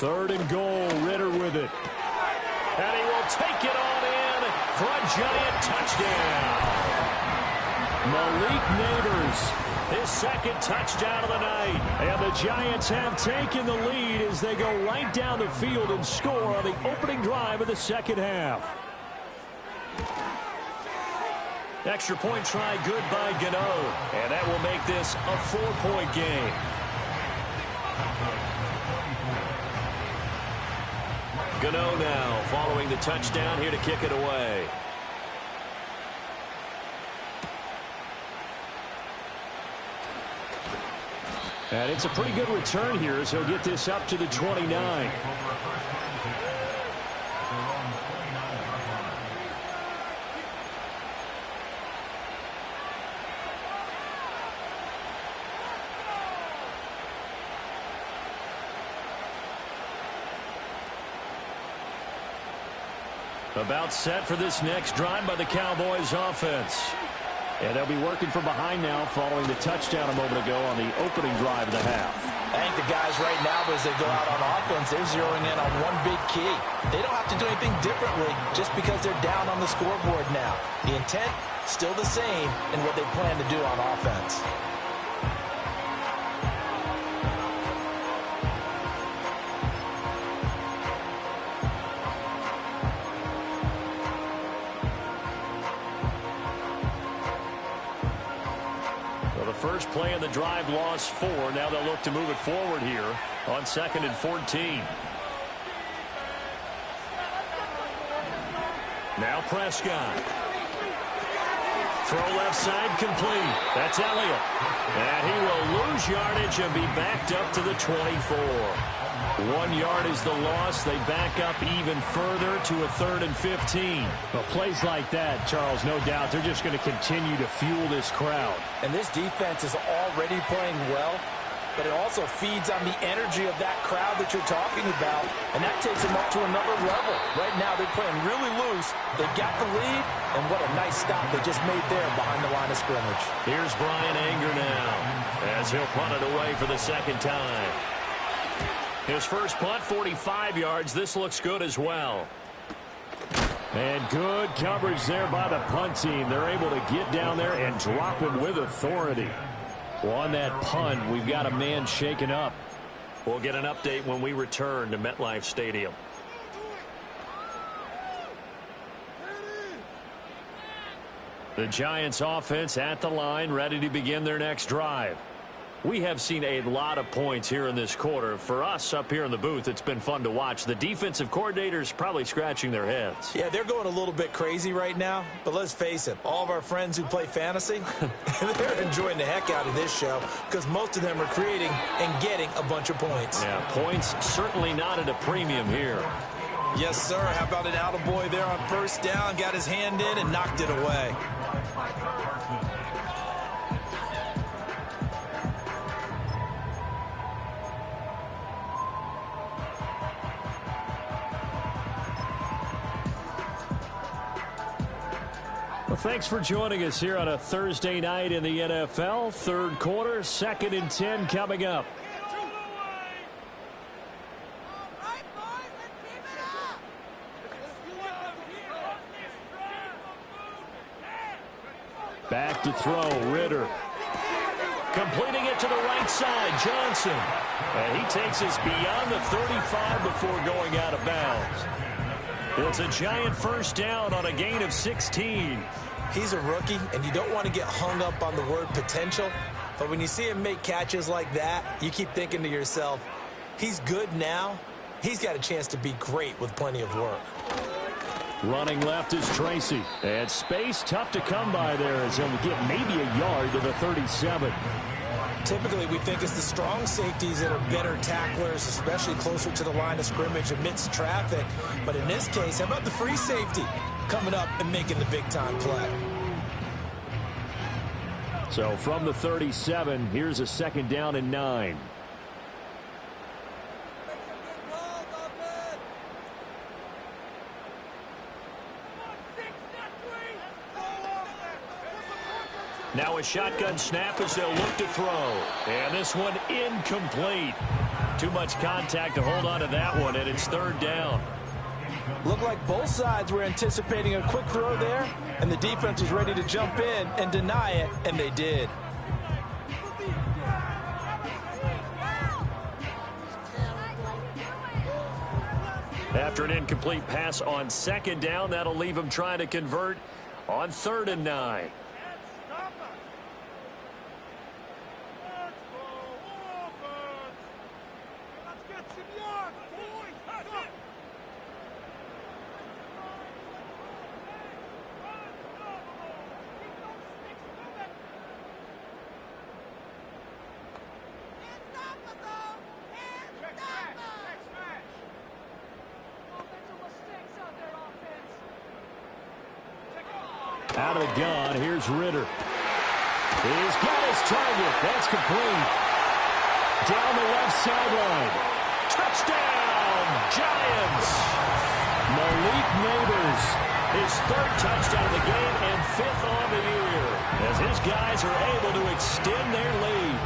Third and goal, Ritter with it. And he will take it on in for a Giant touchdown. Malik Neighbors, his second touchdown of the night. And the Giants have taken the lead as they go right down the field and score on the opening drive of the second half. Extra point try good by Gano. And that will make this a 4-point game. Gano now following the touchdown here to kick it away. And it's a pretty good return here as he'll get this up to the 29. About set for this next drive by the Cowboys offense. And they'll be working from behind now following the touchdown a moment ago on the opening drive of the half. I think the guys right now, as they go out on offense, they're zeroing in on one big key. They don't have to do anything differently just because they're down on the scoreboard now. The intent, still the same in what they plan to do on offense. First play of the drive, lost 4. Now they'll look to move it forward here on 2nd and 14. Now Prescott. Throw left side complete. That's Elliott. And he will lose yardage and be backed up to the 24. 1 yard is the loss. They back up even further to a 3rd and 15. Well, plays like that, Charles, no doubt, they're just going to continue to fuel this crowd. And this defense is already playing well, but it also feeds on the energy of that crowd that you're talking about, and that takes them up to another level. Right now, they're playing really loose. They got the lead, and what a nice stop they just made there behind the line of scrimmage. Here's Brian Anger now as he'll punt it away for the second time. His first punt, 45 yards. This looks good as well. And good coverage there by the punt team. They're able to get down there and drop him with authority. Well, on that punt, we've got a man shaken up. We'll get an update when we return to MetLife Stadium. The Giants offense at the line, ready to begin their next drive. We have seen a lot of points here in this quarter. For us up here in the booth, it's been fun to watch. The defensive coordinators probably scratching their heads. Yeah, they're going a little bit crazy right now. But let's face it, all of our friends who play fantasy, they're enjoying the heck out of this show because most of them are creating and getting a bunch of points. Yeah, points certainly not at a premium here. Yes, sir. How about an attaboy there on first down? Got his hand in and knocked it away. Well, thanks for joining us here on a Thursday night in the NFL. Third quarter, 2nd and 10 coming up. Back to throw, Ritter. Completing it to the right side, Johnson. And he takes us beyond the 35 before going out of bounds. It's a Giant first down on a gain of 16. He's a rookie, and you don't want to get hung up on the word potential. But when you see him make catches like that, you keep thinking to yourself, he's good now. He's got a chance to be great with plenty of work. Running left is Tracy. And space tough to come by there as he'll get maybe a yard to the 37. Typically, we think it's the strong safeties that are better tacklers, especially closer to the line of scrimmage amidst traffic. But in this case, how about the free safety coming up and making the big-time play? So from the 37, here's a 2nd down and 9. Now a shotgun snap as they'll look to throw. And this one incomplete. Too much contact to hold on to that one, and it's 3rd down. Looked like both sides were anticipating a quick throw there, and the defense was ready to jump in and deny it, and they did. After an incomplete pass on second down, that'll leave him trying to convert on 3rd and 9. Out of the gun, here's Ritter. He's got his target. That's complete. Down the left sideline. Touchdown, Giants. Malik Neighbors, his 3rd touchdown of the game and 5th on the year, as his guys are able to extend their lead.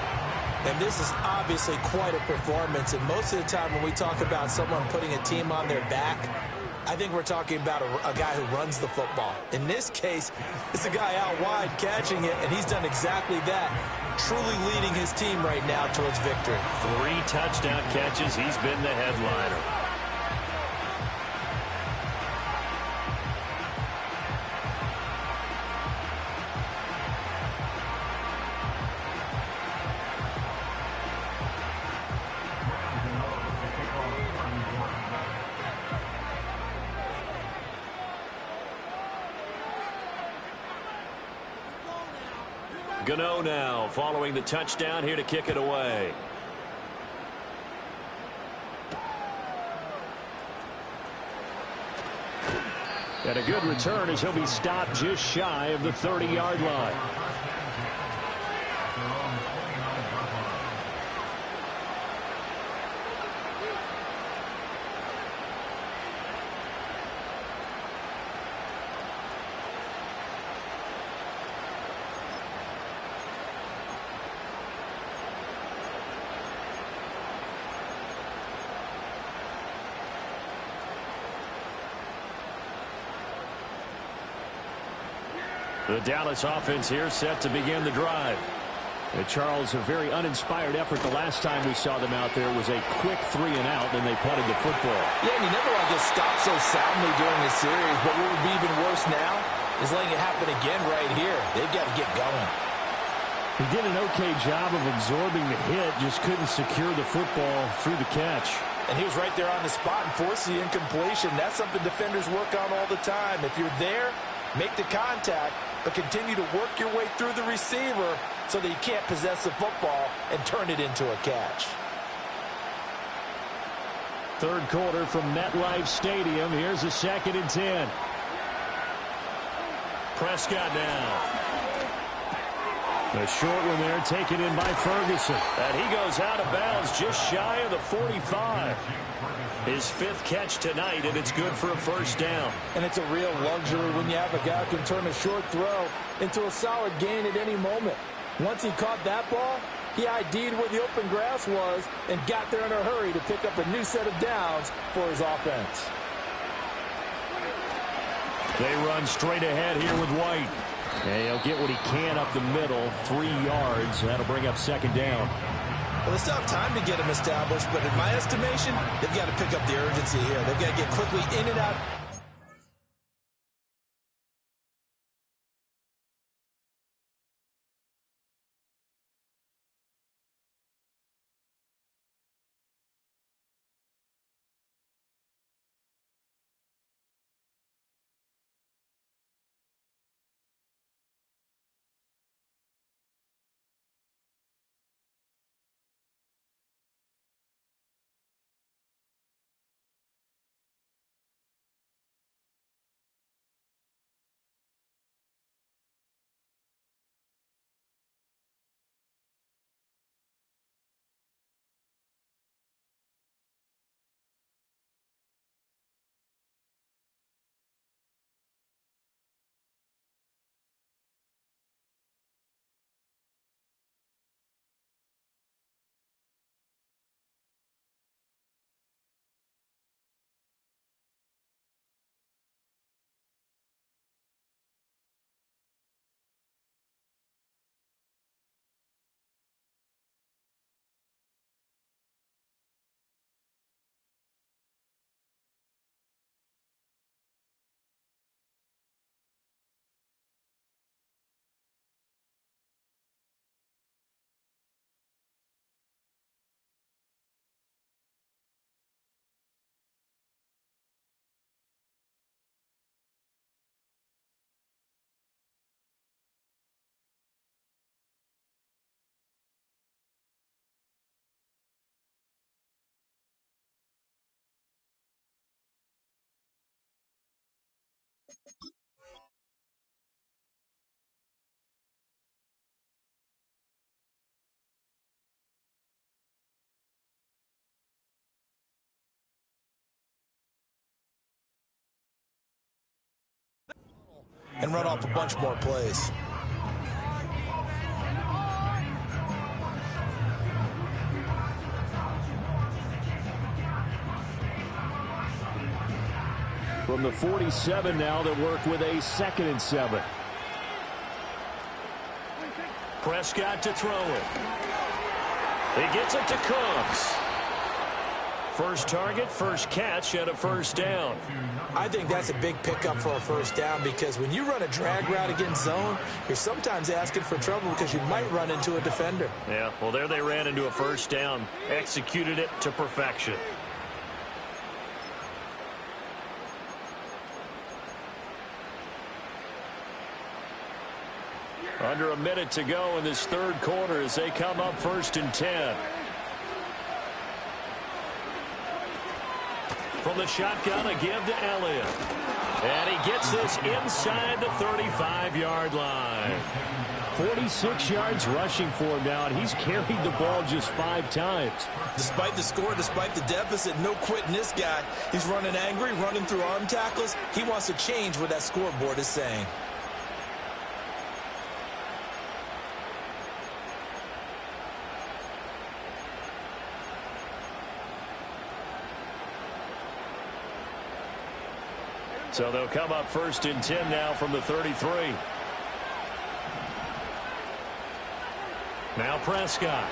And this is obviously quite a performance, and most of the time when we talk about someone putting a team on their back, I think we're talking about a guy who runs the football. In this case, it's a guy out wide catching it, and he's done exactly that, truly leading his team right now towards victory. 3 touchdown catches. He's been the headliner. Gano now following the touchdown here to kick it away. And a good return as he'll be stopped just shy of the 30-yard line. The Dallas offense here set to begin the drive. Charles, a very uninspired effort the last time we saw them out there was a quick 3 and out, and they punted the football. Yeah, and you never want to get stopped so soundly during this series, but what would be even worse now is letting it happen again right here. They've got to get going. He did an okay job of absorbing the hit, just couldn't secure the football through the catch. And he was right there on the spot and forced the incompletion. That's something defenders work on all the time. If you're there, make the contact, but continue to work your way through the receiver so that you can't possess the football and turn it into a catch. 3rd quarter from MetLife Stadium. Here's a 2nd and 10. Prescott now. A short one there, taken in by Ferguson. And he goes out of bounds just shy of the 45. His 5th catch tonight, and it's good for a 1st down. And it's a real luxury when you have a guy who can turn a short throw into a solid gain at any moment. Once he caught that ball, he ID'd where the open grass was and got there in a hurry to pick up a new set of downs for his offense. They run straight ahead here with White. And he'll get what he can up the middle, 3 yards. That'll bring up 2nd down. Well, they still have time to get him established, but in my estimation, they've got to pick up the urgency here. They've got to get quickly in and out and run off a bunch more plays. From the 47 now, they work with a 2nd and 7. Prescott to throw it. He gets it to Cooks. First target, first catch, and a first down. I think that's a big pickup for a first down because when you run a drag route against zone, you're sometimes asking for trouble because you might run into a defender. Yeah, well, there they ran into a first down, executed it to perfection. Under a minute to go in this third quarter as they come up 1st and 10. From the shotgun, a give to Elliott. And he gets this inside the 35-yard line. 46 yards rushing for him now, and he's carried the ball just 5 times. Despite the score, despite the deficit, no quitting this guy. He's running angry, running through arm tackles. He wants to change what that scoreboard is saying. So they'll come up 1st and 10 now from the 33. Now Prescott.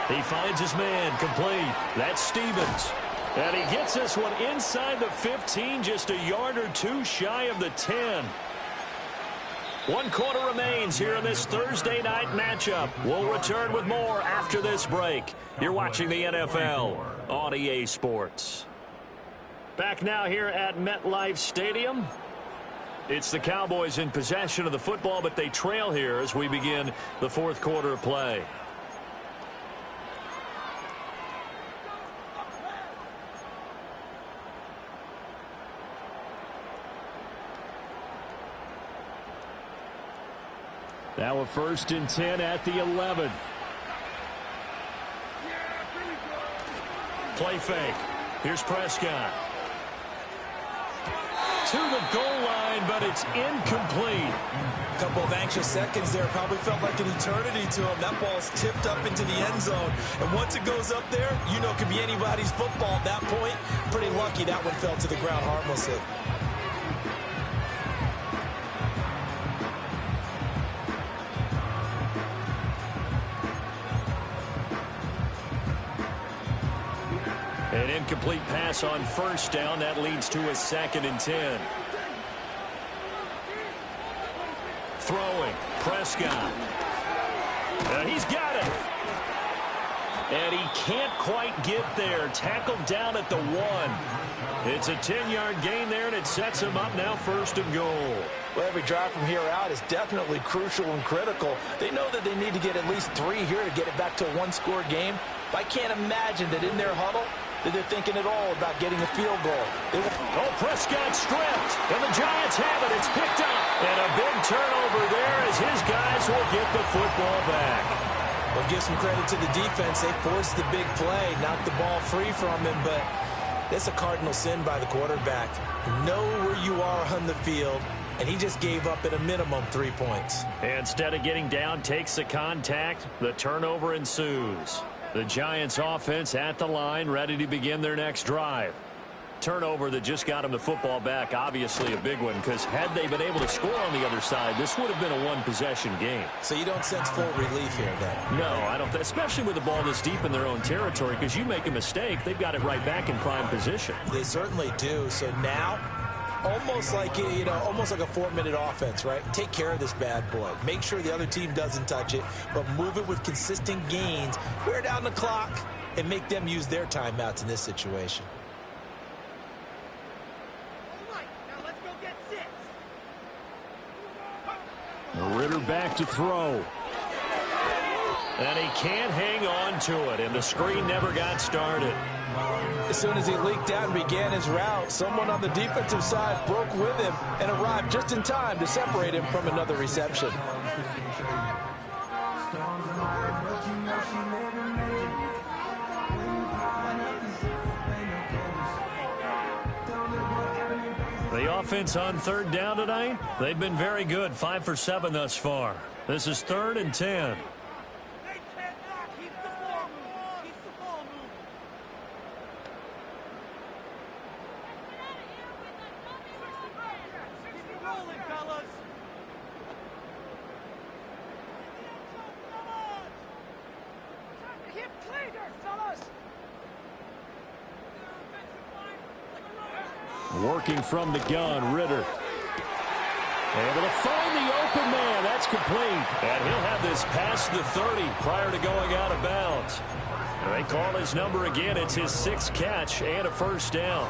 He finds his man complete. That's Stevens. And he gets this one inside the 15, just a yard or two shy of the 10. 1 quarter remains here in this Thursday night matchup. We'll return with more after this break. You're watching the NFL on EA Sports. Back now here at MetLife Stadium. It's the Cowboys in possession of the football, but they trail here as we begin the 4th quarter of play. Now a 1st and 10 at the 11. Play fake. Here's Prescott. To the goal line, but it's incomplete. A couple of anxious seconds there. Probably felt like an eternity to him. That ball's tipped up into the end zone. And once it goes up there, you know it could be anybody's football at that point. Pretty lucky that one fell to the ground harmlessly. An incomplete pass on first down. That leads to a 2nd and 10. Throwing. Prescott. He's got it. And he can't quite get there. Tackled down at the 1. It's a 10-yard gain there, and it sets him up now 1st and goal. Well, every drive from here out is definitely crucial and critical. They know that they need to get at least 3 here to get it back to a 1-score game. But I can't imagine that in their huddle that they're thinking at all about getting a field goal. Prescott stripped, and the Giants have it. It's picked up. And a big turnover there as his guys will get the football back. Well, give some credit to the defense. They forced the big play, knocked the ball free from him, but that's a cardinal sin by the quarterback. Know where you are on the field, and he just gave up at a minimum 3 points. Instead of getting down, takes the contact. The turnover ensues. The Giants offense at the line, ready to begin their next drive. Turnover that just got them the football back, obviously a big one, because had they been able to score on the other side, this would have been a one-possession game. So you don't sense full relief here, then? No, I don't, especially with the ball this deep in their own territory, because you make a mistake, they've got it right back in prime position. They certainly do. So now, almost like a 4-minute offense, right? Take care of this bad boy. Make sure the other team doesn't touch it, but move it with consistent gains. Wear down the clock and make them use their timeouts in this situation. Ritter back to throw. And he can't hang on to it, and the screen never got started. As soon as he leaked out and began his route, someone on the defensive side broke with him and arrived just in time to separate him from another reception. The offense on third down tonight, they've been very good, 5 for 7 thus far. This is 3rd and 10. Working from the gun, Ritter. Able to find the open man. That's complete. And he'll have this past the 30 prior to going out of bounds. And they call his number again. It's his 6th catch and a first down.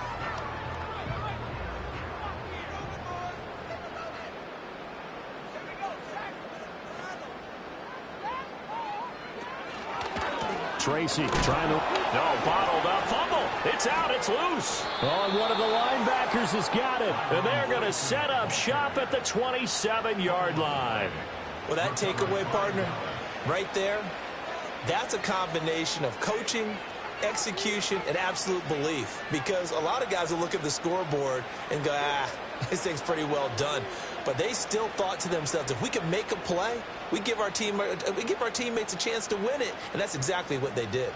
Tracy trying to... No, bottled up. Fumble. It's out. It's loose. Oh, one of the linebackers has got it. And they're going to set up shop at the 27-yard line. Well, that takeaway, partner, right there, that's a combination of coaching, execution, and absolute belief. Because a lot of guys will look at the scoreboard and go, this thing's pretty well done. But they still thought to themselves, if we can make a play, we give our teammates a chance to win it. And that's exactly what they did.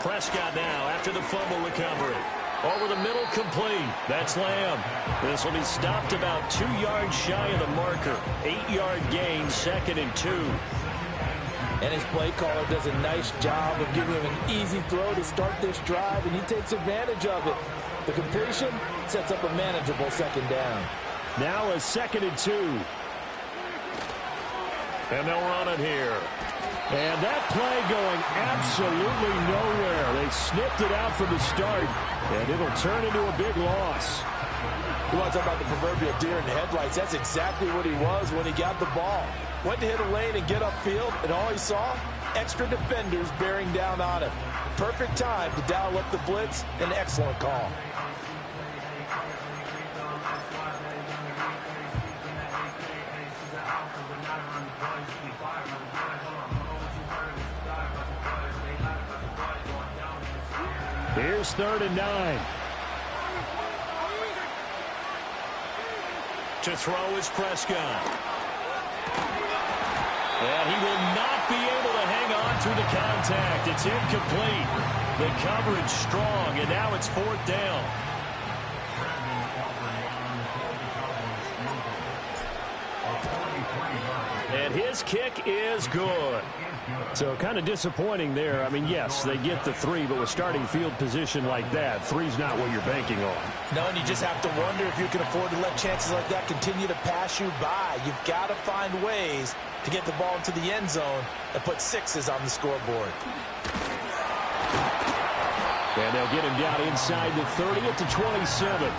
Prescott now after the fumble recovery. Over the middle, complete. That's Lamb. This will be stopped about 2 yards shy of the marker. 8-yard gain, 2nd and 2. And his play caller does a nice job of giving him an easy throw to start this drive, and he takes advantage of it. The completion sets up a manageable 2nd down. Now a 2nd and 2. And they'll run it here. And that play going absolutely nowhere. They snipped it out from the start, and it'll turn into a big loss. You want to talk about the proverbial deer in the headlights? That's exactly what he was when he got the ball. Went to hit a lane and get upfield, and all he saw, extra defenders bearing down on him. Perfect time to dial up the blitz. An excellent call. Here's 3rd and 9. To throw is Prescott. And he will not be able to hang on through the contact. It's incomplete. The coverage strong, and now it's 4th down. And his kick is good. So kind of disappointing there. I mean, yes, they get the 3, but with starting field position like that, 3's not what you're banking on. No, and you just have to wonder if you can afford to let chances like that continue to pass you by. You've got to find ways to get the ball into the end zone and put 6s on the scoreboard. And they'll get him down inside the 30 at the 27.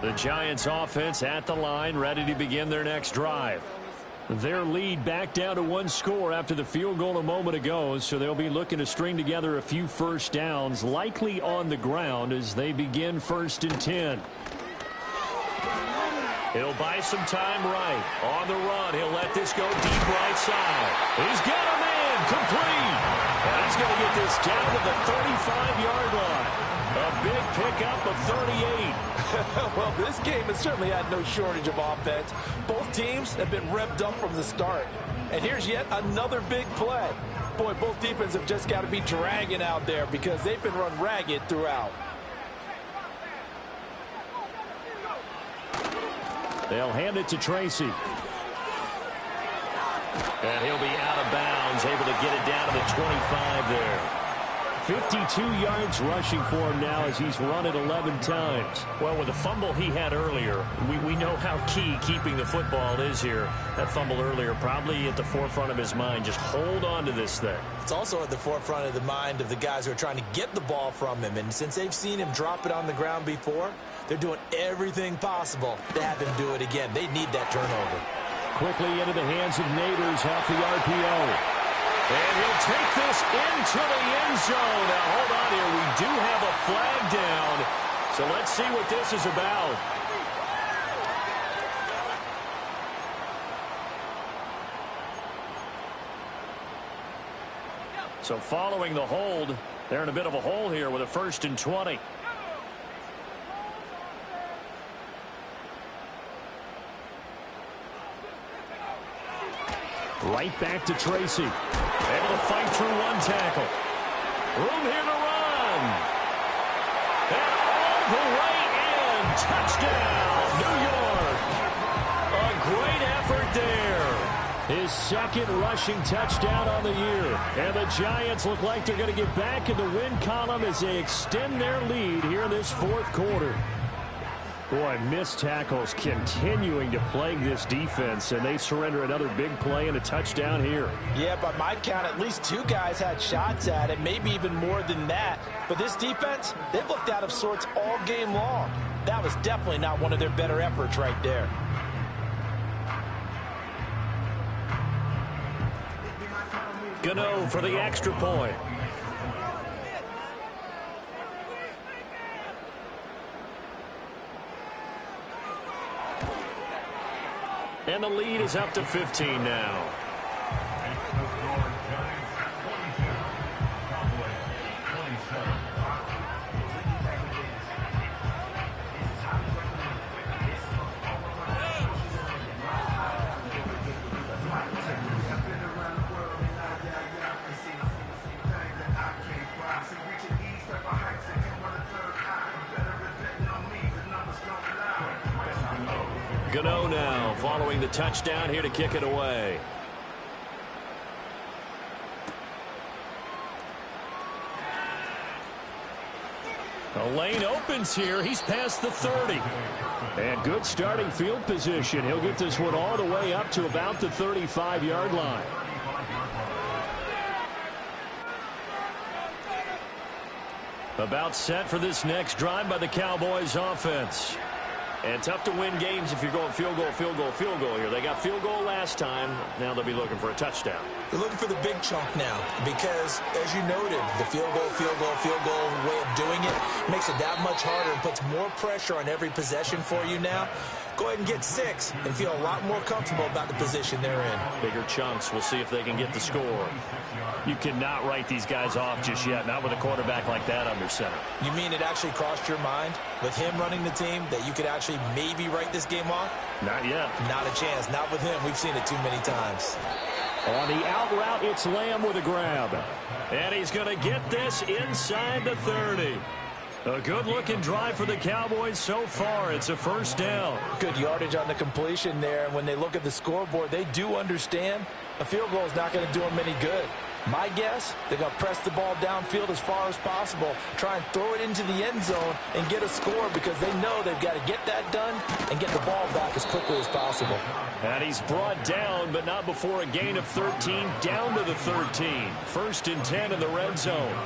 The Giants offense at the line, ready to begin their next drive. Their lead back down to 1 score after the field goal a moment ago, so they'll be looking to string together a few first downs, likely on the ground as they begin 1st and 10. He'll buy some time right. On the run, he'll let this go deep right side. He's got a man, complete. And he's going to get this down to the 35-yard line. A big pickup of 38. Well, this game has certainly had no shortage of offense. Both teams have been revved up from the start. And here's yet another big play. Boy, both defenses have just got to be dragging out there because they've been run ragged throughout. They'll hand it to Tracy. And he'll be out of bounds, able to get it down to the 25 there. 52 yards rushing for him now as he's run it 11 times. Well, with the fumble he had earlier, we know how key keeping the football is here. That fumble earlier probably at the forefront of his mind. Just hold on to this thing. It's also at the forefront of the mind of the guys who are trying to get the ball from him. And since they've seen him drop it on the ground before, they're doing everything possible to have him do it again. They need that turnover. Quickly into the hands of Neighbors off the RPO. And he'll take this into the end zone. Now, hold on here. We do have a flag down. So let's see what this is about. So following the hold, they're in a bit of a hole here with a 1st and 20. Right back to Tracy. Able to fight through one tackle. Room here to run. And all the way in. Touchdown, New York. A great effort there. His 2nd rushing touchdown on the year. And the Giants look like they're going to get back in the win column as they extend their lead here in this 4th quarter. Boy, missed tackles continuing to plague this defense, and they surrender another big play and a touchdown here. Yeah, by my count, at least 2 guys had shots at it, maybe even more than that. But this defense, they've looked out of sorts all game long. That was definitely not one of their better efforts right there. Gano for the extra point. And the lead is up to 15 now. Gano now following the touchdown here to kick it away. The lane opens here. He's past the 30. And good starting field position. He'll get this one all the way up to about the 35-yard line. About set for this next drive by the Cowboys offense. And tough to win games if you're going field goal, field goal, field goal here. They got field goal last time. Now they'll be looking for a touchdown. They're looking for the big chunk now because, as you noted, the field goal way of doing it makes it that much harder and puts more pressure on every possession for you now. Go ahead and get 6 and feel a lot more comfortable about the position they're in. Bigger chunks. We'll see if they can get the score. You cannot write these guys off just yet, not with a quarterback like that under center. You mean it actually crossed your mind with him running the team that you could actually maybe write this game off? Not yet. Not a chance. Not with him. We've seen it too many times. On the out route, it's Lamb with a grab. And he's going to get this inside the 30. A good-looking drive for the Cowboys so far. It's a 1st down. Good yardage on the completion there. And when they look at the scoreboard, they do understand a field goal is not going to do them any good. My guess, they're going to press the ball downfield as far as possible, try and throw it into the end zone and get a score because they know they've got to get that done and get the ball back as quickly as possible. And he's brought down, but not before a gain of 13, down to the 13. 1st and 10 in the red zone.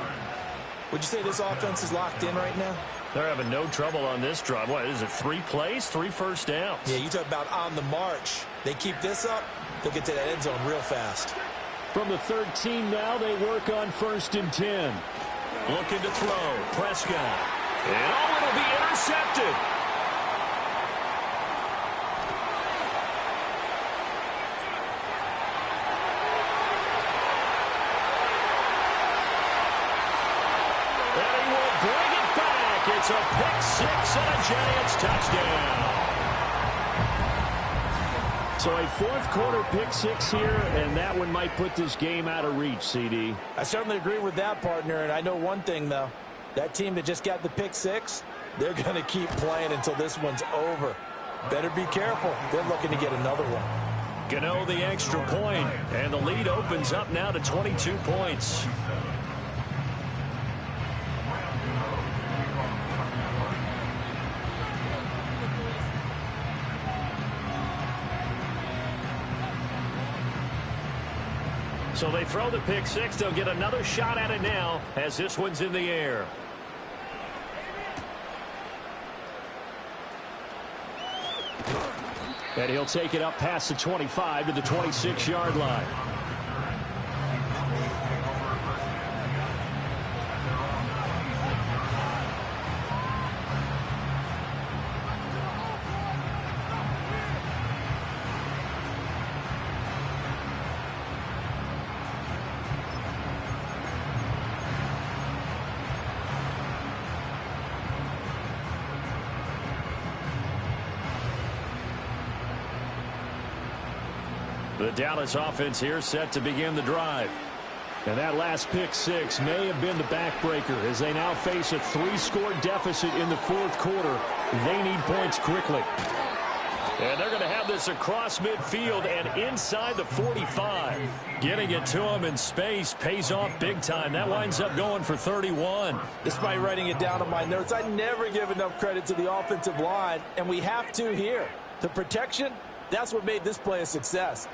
Would you say this offense is locked in right now? They're having no trouble on this drive. What is it, 3 plays, 3 first downs? Yeah, you talk about on the march. They keep this up, they'll get to that end zone real fast. From the 13 now, they work on 1st and 10. Looking to throw. Prescott. And oh, it'll be intercepted. And he will bring it back. It's a pick 6 and a Giants touchdown. So a 4th quarter pick 6 here, and that one might put this game out of reach, CD. I certainly agree with that, partner, and I know one thing, though. That team that just got the pick 6, they're going to keep playing until this one's over. Better be careful. They're looking to get another one. Gano the extra point, and the lead opens up now to 22 points. So they throw the pick six. They'll get another shot at it now as this one's in the air. And he'll take it up past the 25 to the 26-yard line. The Dallas offense here set to begin the drive. And that last pick six may have been the backbreaker as they now face a 3-score deficit in the fourth quarter. They need points quickly. And they're going to have this across midfield and inside the 45. Getting it to him in space pays off big time. That winds up going for 31. Despite writing it down on my notes, I never give enough credit to the offensive line, and we have to here. The protection, that's what made this play a success.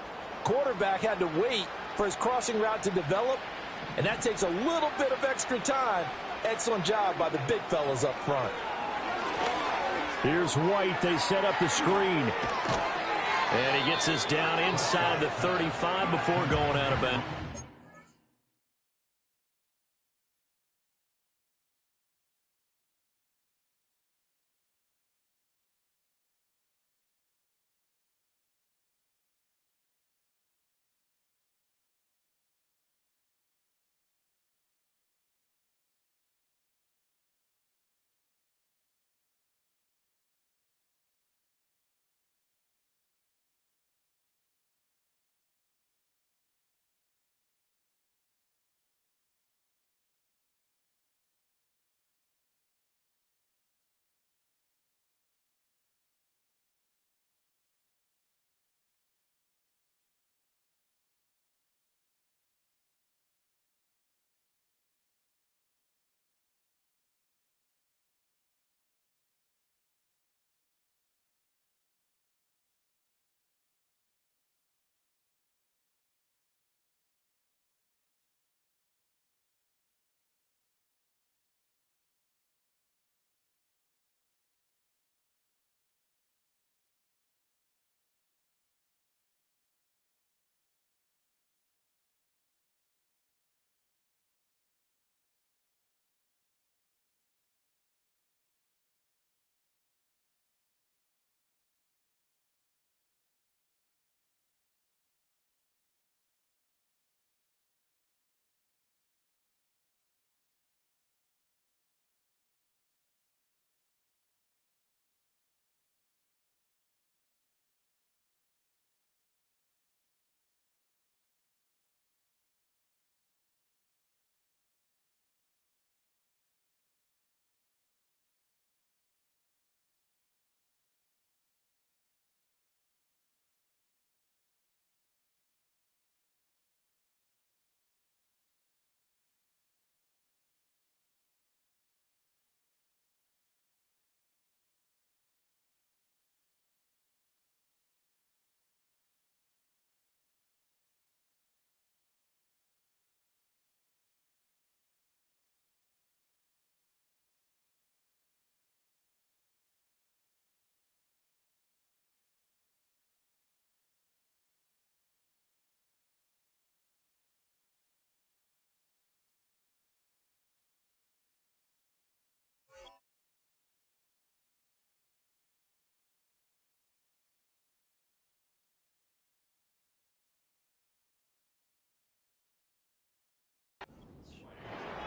Quarterback had to wait for his crossing route to develop, and that takes a little bit of extra time. Excellent job by the big fellas up front. Here's White. They set up the screen. And he gets us down inside the 35 before going out of bounds.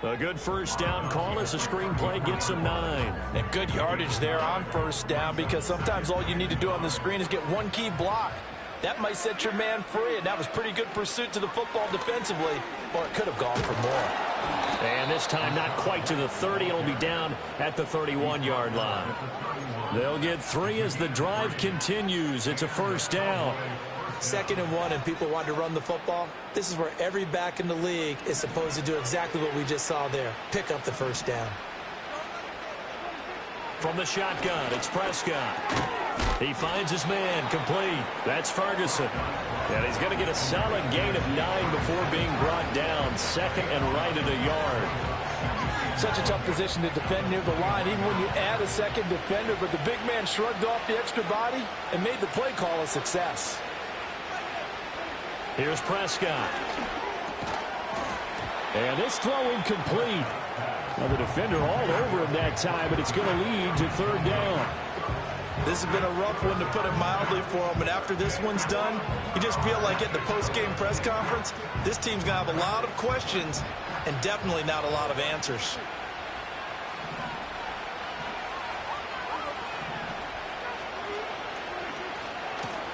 A good first down call as the screenplay gets him 9. And good yardage there on first down, because sometimes all you need to do on the screen is get one key block. That might set your man free, and that was pretty good pursuit to the football defensively, or it could have gone for more. And this time not quite to the 30. It'll be down at the 31-yard line. They'll get 3 as the drive continues. It's a first down. 2nd and 1, and people want to run the football. This is where every back in the league is supposed to do exactly what we just saw there. Pick up the first down. From the shotgun, it's Prescott. He finds his man, complete. That's Ferguson. And he's going to get a solid gain of 9 before being brought down. Second and right at a yard. Such a tough position to defend near the line, even when you add a second defender. But the big man shrugged off the extra body and made the play call a success. Here's Prescott. And this throw incomplete. Well, the defender all over him that time, but it's going to lead to third down. This has been a rough one, to put it mildly, for him. And after this one's done, you just feel like at the post-game press conference, this team's going to have a lot of questions and definitely not a lot of answers.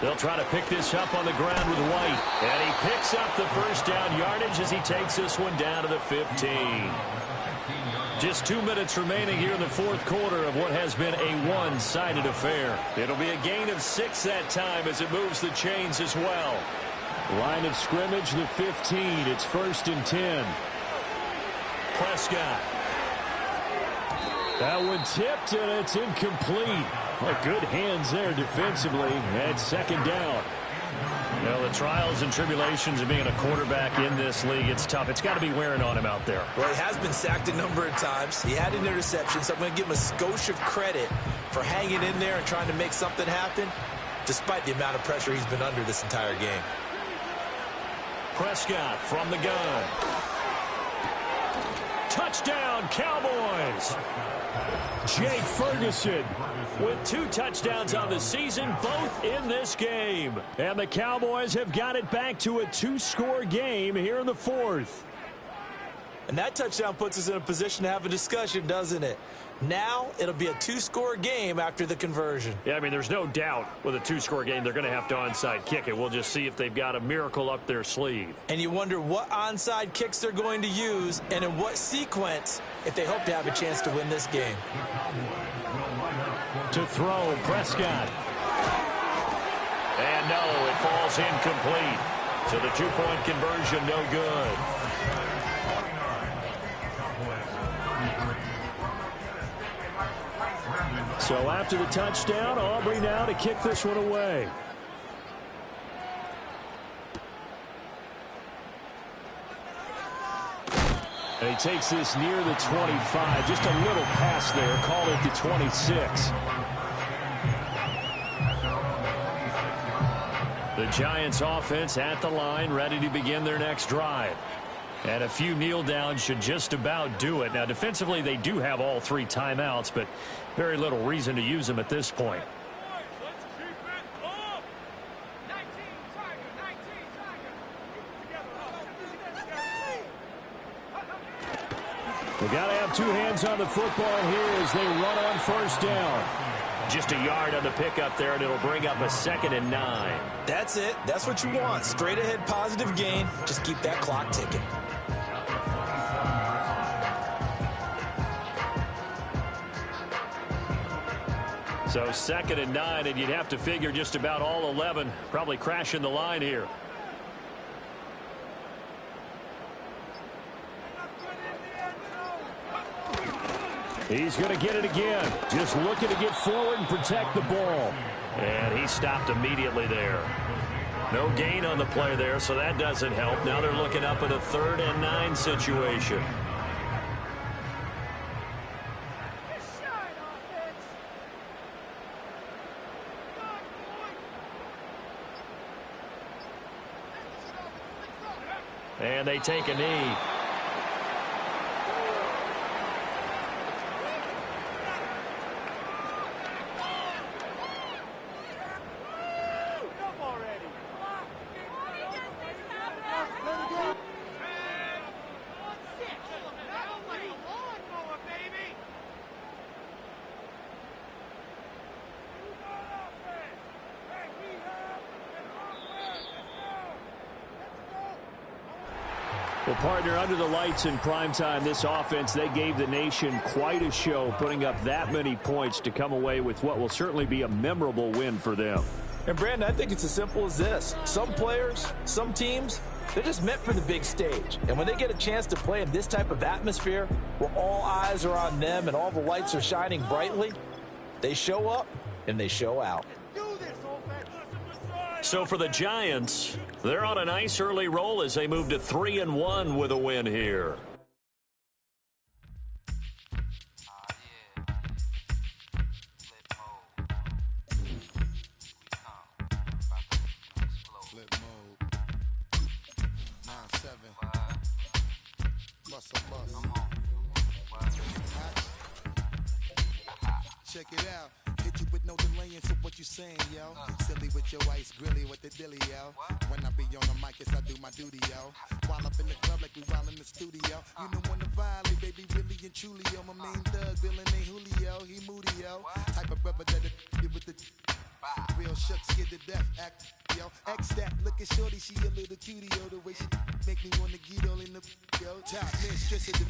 They'll try to pick this up on the ground with White. And he picks up the first down yardage as he takes this one down to the 15. Just 2 minutes remaining here in the fourth quarter of what has been a one-sided affair. It'll be a gain of 6 that time as it moves the chains as well. Line of scrimmage, the 15. It's 1st and 10. Prescott. That one tipped, and it's incomplete. Well, good hands there defensively. And second down. You know, the trials and tribulations of being a quarterback in this league, it's tough. It's got to be wearing on him out there. Well, he has been sacked a number of times. He had an interception, so I'm going to give him a skosh of credit for hanging in there and trying to make something happen, despite the amount of pressure he's been under this entire game. Prescott from the gun. Touchdown, Cowboys! Jake Ferguson with 2 touchdowns on the season, both in this game. And the Cowboys have got it back to a 2-score game here in the fourth. And that touchdown puts us in a position to have a discussion, doesn't it? Now it'll be a 2-score game after the conversion. Yeah, I mean, there's no doubt with a 2-score game they're going to have to onside kick it. We'll just see if they've got a miracle up their sleeve. And you wonder what onside kicks they're going to use and in what sequence if they hope to have a chance to win this game. To throw, Prescott. And no, it falls incomplete. So the 2-point conversion, no good. So after the touchdown, Aubrey now to kick this one away. And he takes this near the 25. Just a little pass there. Call it the 26. The Giants offense at the line, ready to begin their next drive. And a few kneel downs should just about do it. Now, defensively, they do have all 3 timeouts, but very little reason to use them at this point. We got to have 2 hands on the football here as they run on first down. Just a yard on the pickup there, and it'll bring up a 2nd and 9. That's it. That's what you want. Straight ahead positive gain. Just keep that clock ticking. So 2nd and 9, and you'd have to figure just about all 11 probably crashing the line here. He's going to get it again. Just looking to get forward and protect the ball. And he stopped immediately there. No gain on the play there, so that doesn't help. Now they're looking up at a 3rd and 9 situation. And they take a knee. Well, partner, under the lights in primetime, this offense, they gave the nation quite a show, putting up that many points to come away with what will certainly be a memorable win for them. And, Brandon, I think it's as simple as this. Some players, some teams, they're just meant for the big stage. And when they get a chance to play in this type of atmosphere, where all eyes are on them and all the lights are shining brightly, they show up and they show out. So for the Giants, they're on a nice early roll as they move to 3-1 with a win here. Flip mode. 9-7. Bust a bus. Check it out. Hit you with no delay into what you saying, yo. Silly with your ice grilly with the dilly, yo. When I be on the mic, yes, I do my duty, yo. While up in the club like we while in the studio. You know when to violate, baby, really and truly, yo. My main thug, villain ain't Julio, he moody, yo. Type of brother that with the real shook, scared to death, act, yo. X that, look at shorty, she a little cutie, yo. The way she make me wanna get all in the, yo. Top mistress of the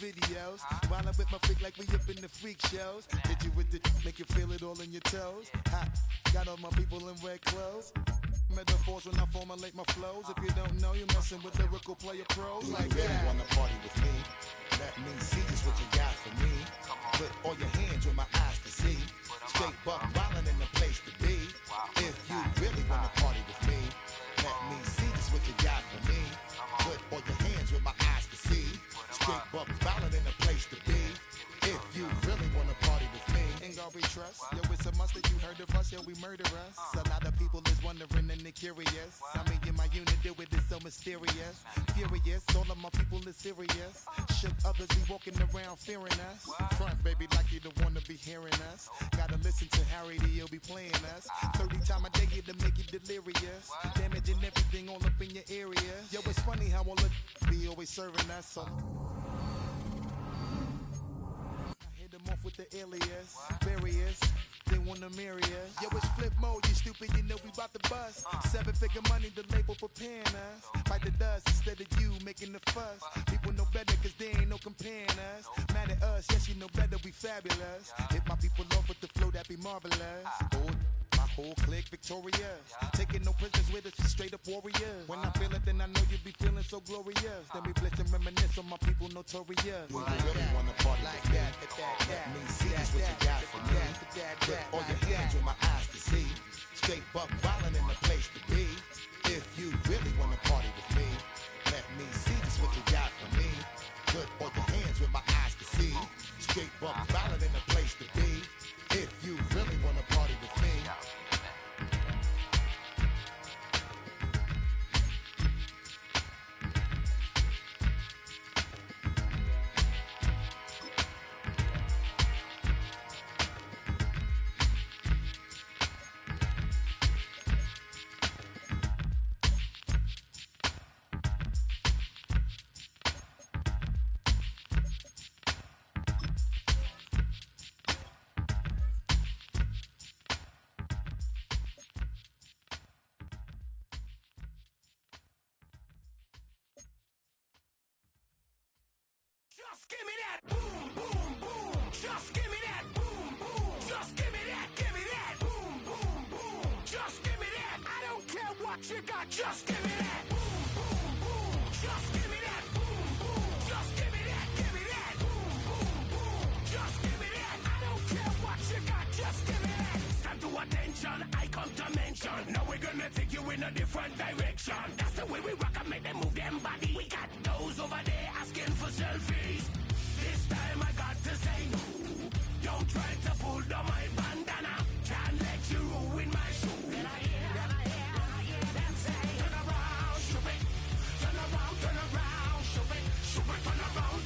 videos. While I'm with my freak like we up in the freak shows. Hit you with the make you feel it all in your toes. Hot, got all my people in red clothes. Metaphors when I formulate my flows. If you don't know, you're messing with lyrical player pros. Like you really wanna party with me? Let me see just what you got for me. Put all your hands where my eyes can see. Straight buck wildin' in the place to be. If you really wanna party with me, let me see just what you got for me. Put all your hands where my eyes can see. Straight buck wildin' in the place to be. If you really wanna party with me, ain't gonna be trust. Yo, it's a must that you heard of us, yo, we murder us. A lot of people is wondering and they curious. I mean, in my unit, do it is so mysterious. Furious, all of my people is serious. Shook others be walking around fearing us. Front, baby, like you don't wanna be hearing us. Gotta listen to Harry, he'll be playing us. 30 times a day to make you delirious. Damaging everything all up in your area. Yo, it's funny how all the be always serving us. So them off with the alias, various, they wanna marry us. Yo, it's flip mode, you stupid, you know we bout to bust. 7-figure money, the label preparing us. Bite the dust instead of you making the fuss. People know better cause they ain't no comparing us. Mad at us, yes you know better, we fabulous. Hit my people off with the flow, that be marvelous. My whole clique victorious. Taking no prisoners with us, straight up warriors. When I feel it, then I know you be feeling so glorious. Then we blitz and reminisce on my people notorious. You really wanna party like that? Let me see just what you got for me. Put all your hands where my eyes can see. Straight buck wildin' in the place to be. If you really wanna party with me, let me see just what you got for me. Put all your hands where my eyes can see. Straight buck wildin' in the place to be. If you really wanna party with me. Just give me that boom, boom, boom. Just give me that boom, boom. Just give me that boom, boom, boom. Just give me that. I don't care what you got. Just give me that boom, boom, boom. Just give me that boom, boom. Just give me that boom, boom, boom. Just give me that. I don't care what you got. Just give me that. Stand to attention. I come to mention. Now we're gonna take you in a different direction. That's the way we rock and make them move them body. We got those over there asking for selfies. This time I got to say no. Don't try to pull down my bandana. Can't let you ruin my shoe. Then I hear them say, turn around, shoot it. Turn around, shoot it. Shoot it, turn around,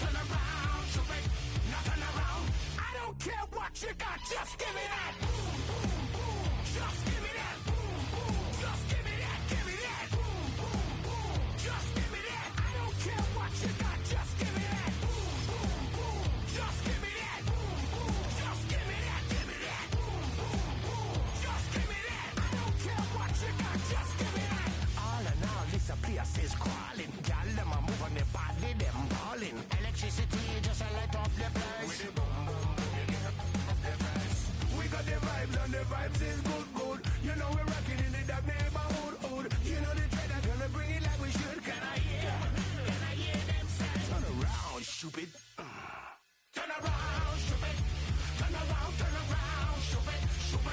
shoot it. Now turn around. I don't care what you got, just give me that. Boom, boom, boom. Just give me that. Boom, boom. Just give me that. Give me that. Boom, boom, boom. Just give me that. I don't care what you got, just give me that. Boom, boom, boom. Just give me that. Boom, boom. Just give me that. Give me that. Boom, boom, boom. Just give me that. I don't care what you got, just give me that. All in all, this a place is crawling. Y'all them a move on their body, them balling. Electricity just a light up the place. With the boom, boom, boom, you get up the place. We got the vibes and the vibes is good, good. You know we're rocking in the dark neighborhood, hood. You know the dread that's gonna bring it like we should. Can I hear them say? Turn around, stupid. Turn around, stupid. Turn around, stupid. Stupid.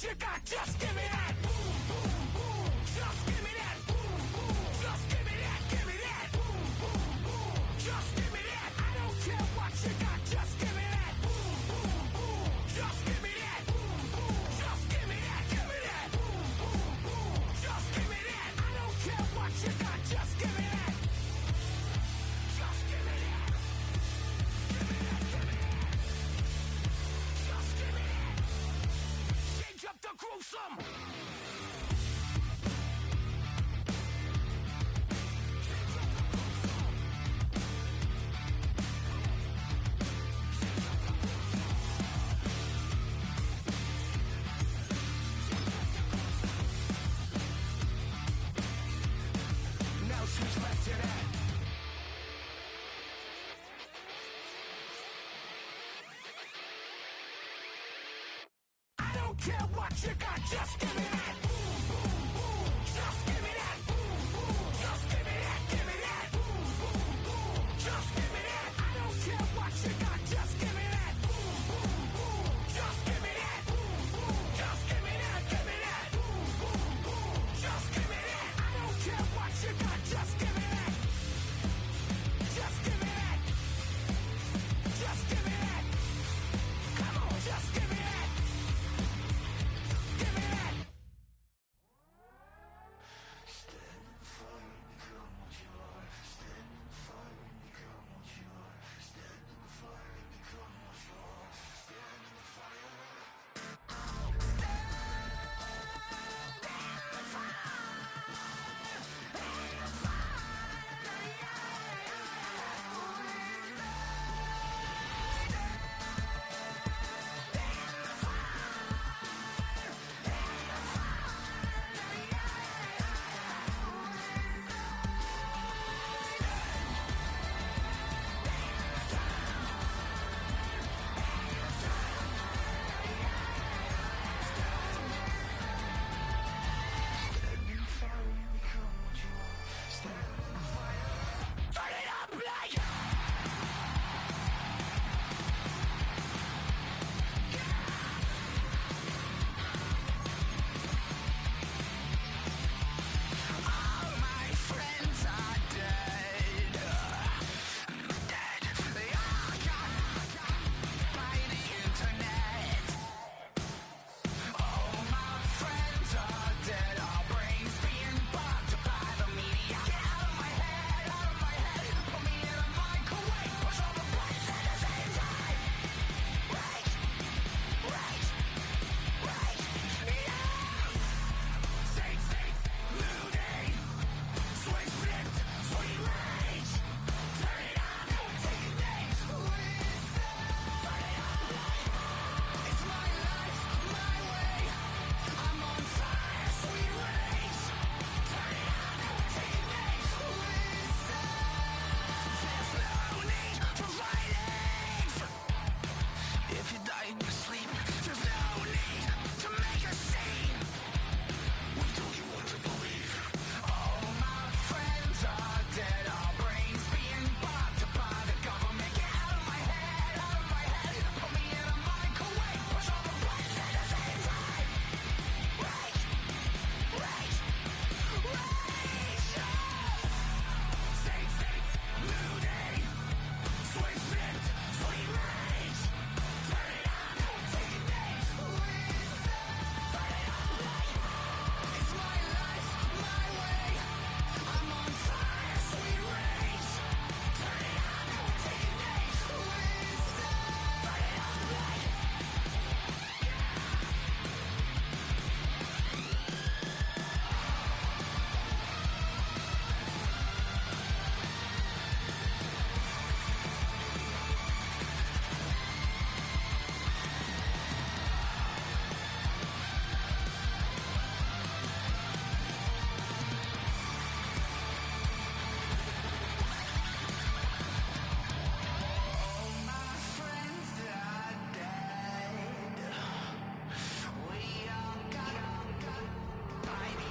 what you got, just give me that. Boom, boom, boom. Just give me that. Boom, boom. Just give me that. Give me that. Boom, boom, boom. Just give me that. I don't care what you got, just give me that. Boom, boom, boom. Just give me that. Boom, boom. Just give me that. Give me that. Boom, boom, boom. Just give me that. I don't care what you got, just give me that. Just give me that. Give me that. Give me that. Just give me that. Change up the gruesome. Now switch back to that. I don't care what you got, just give me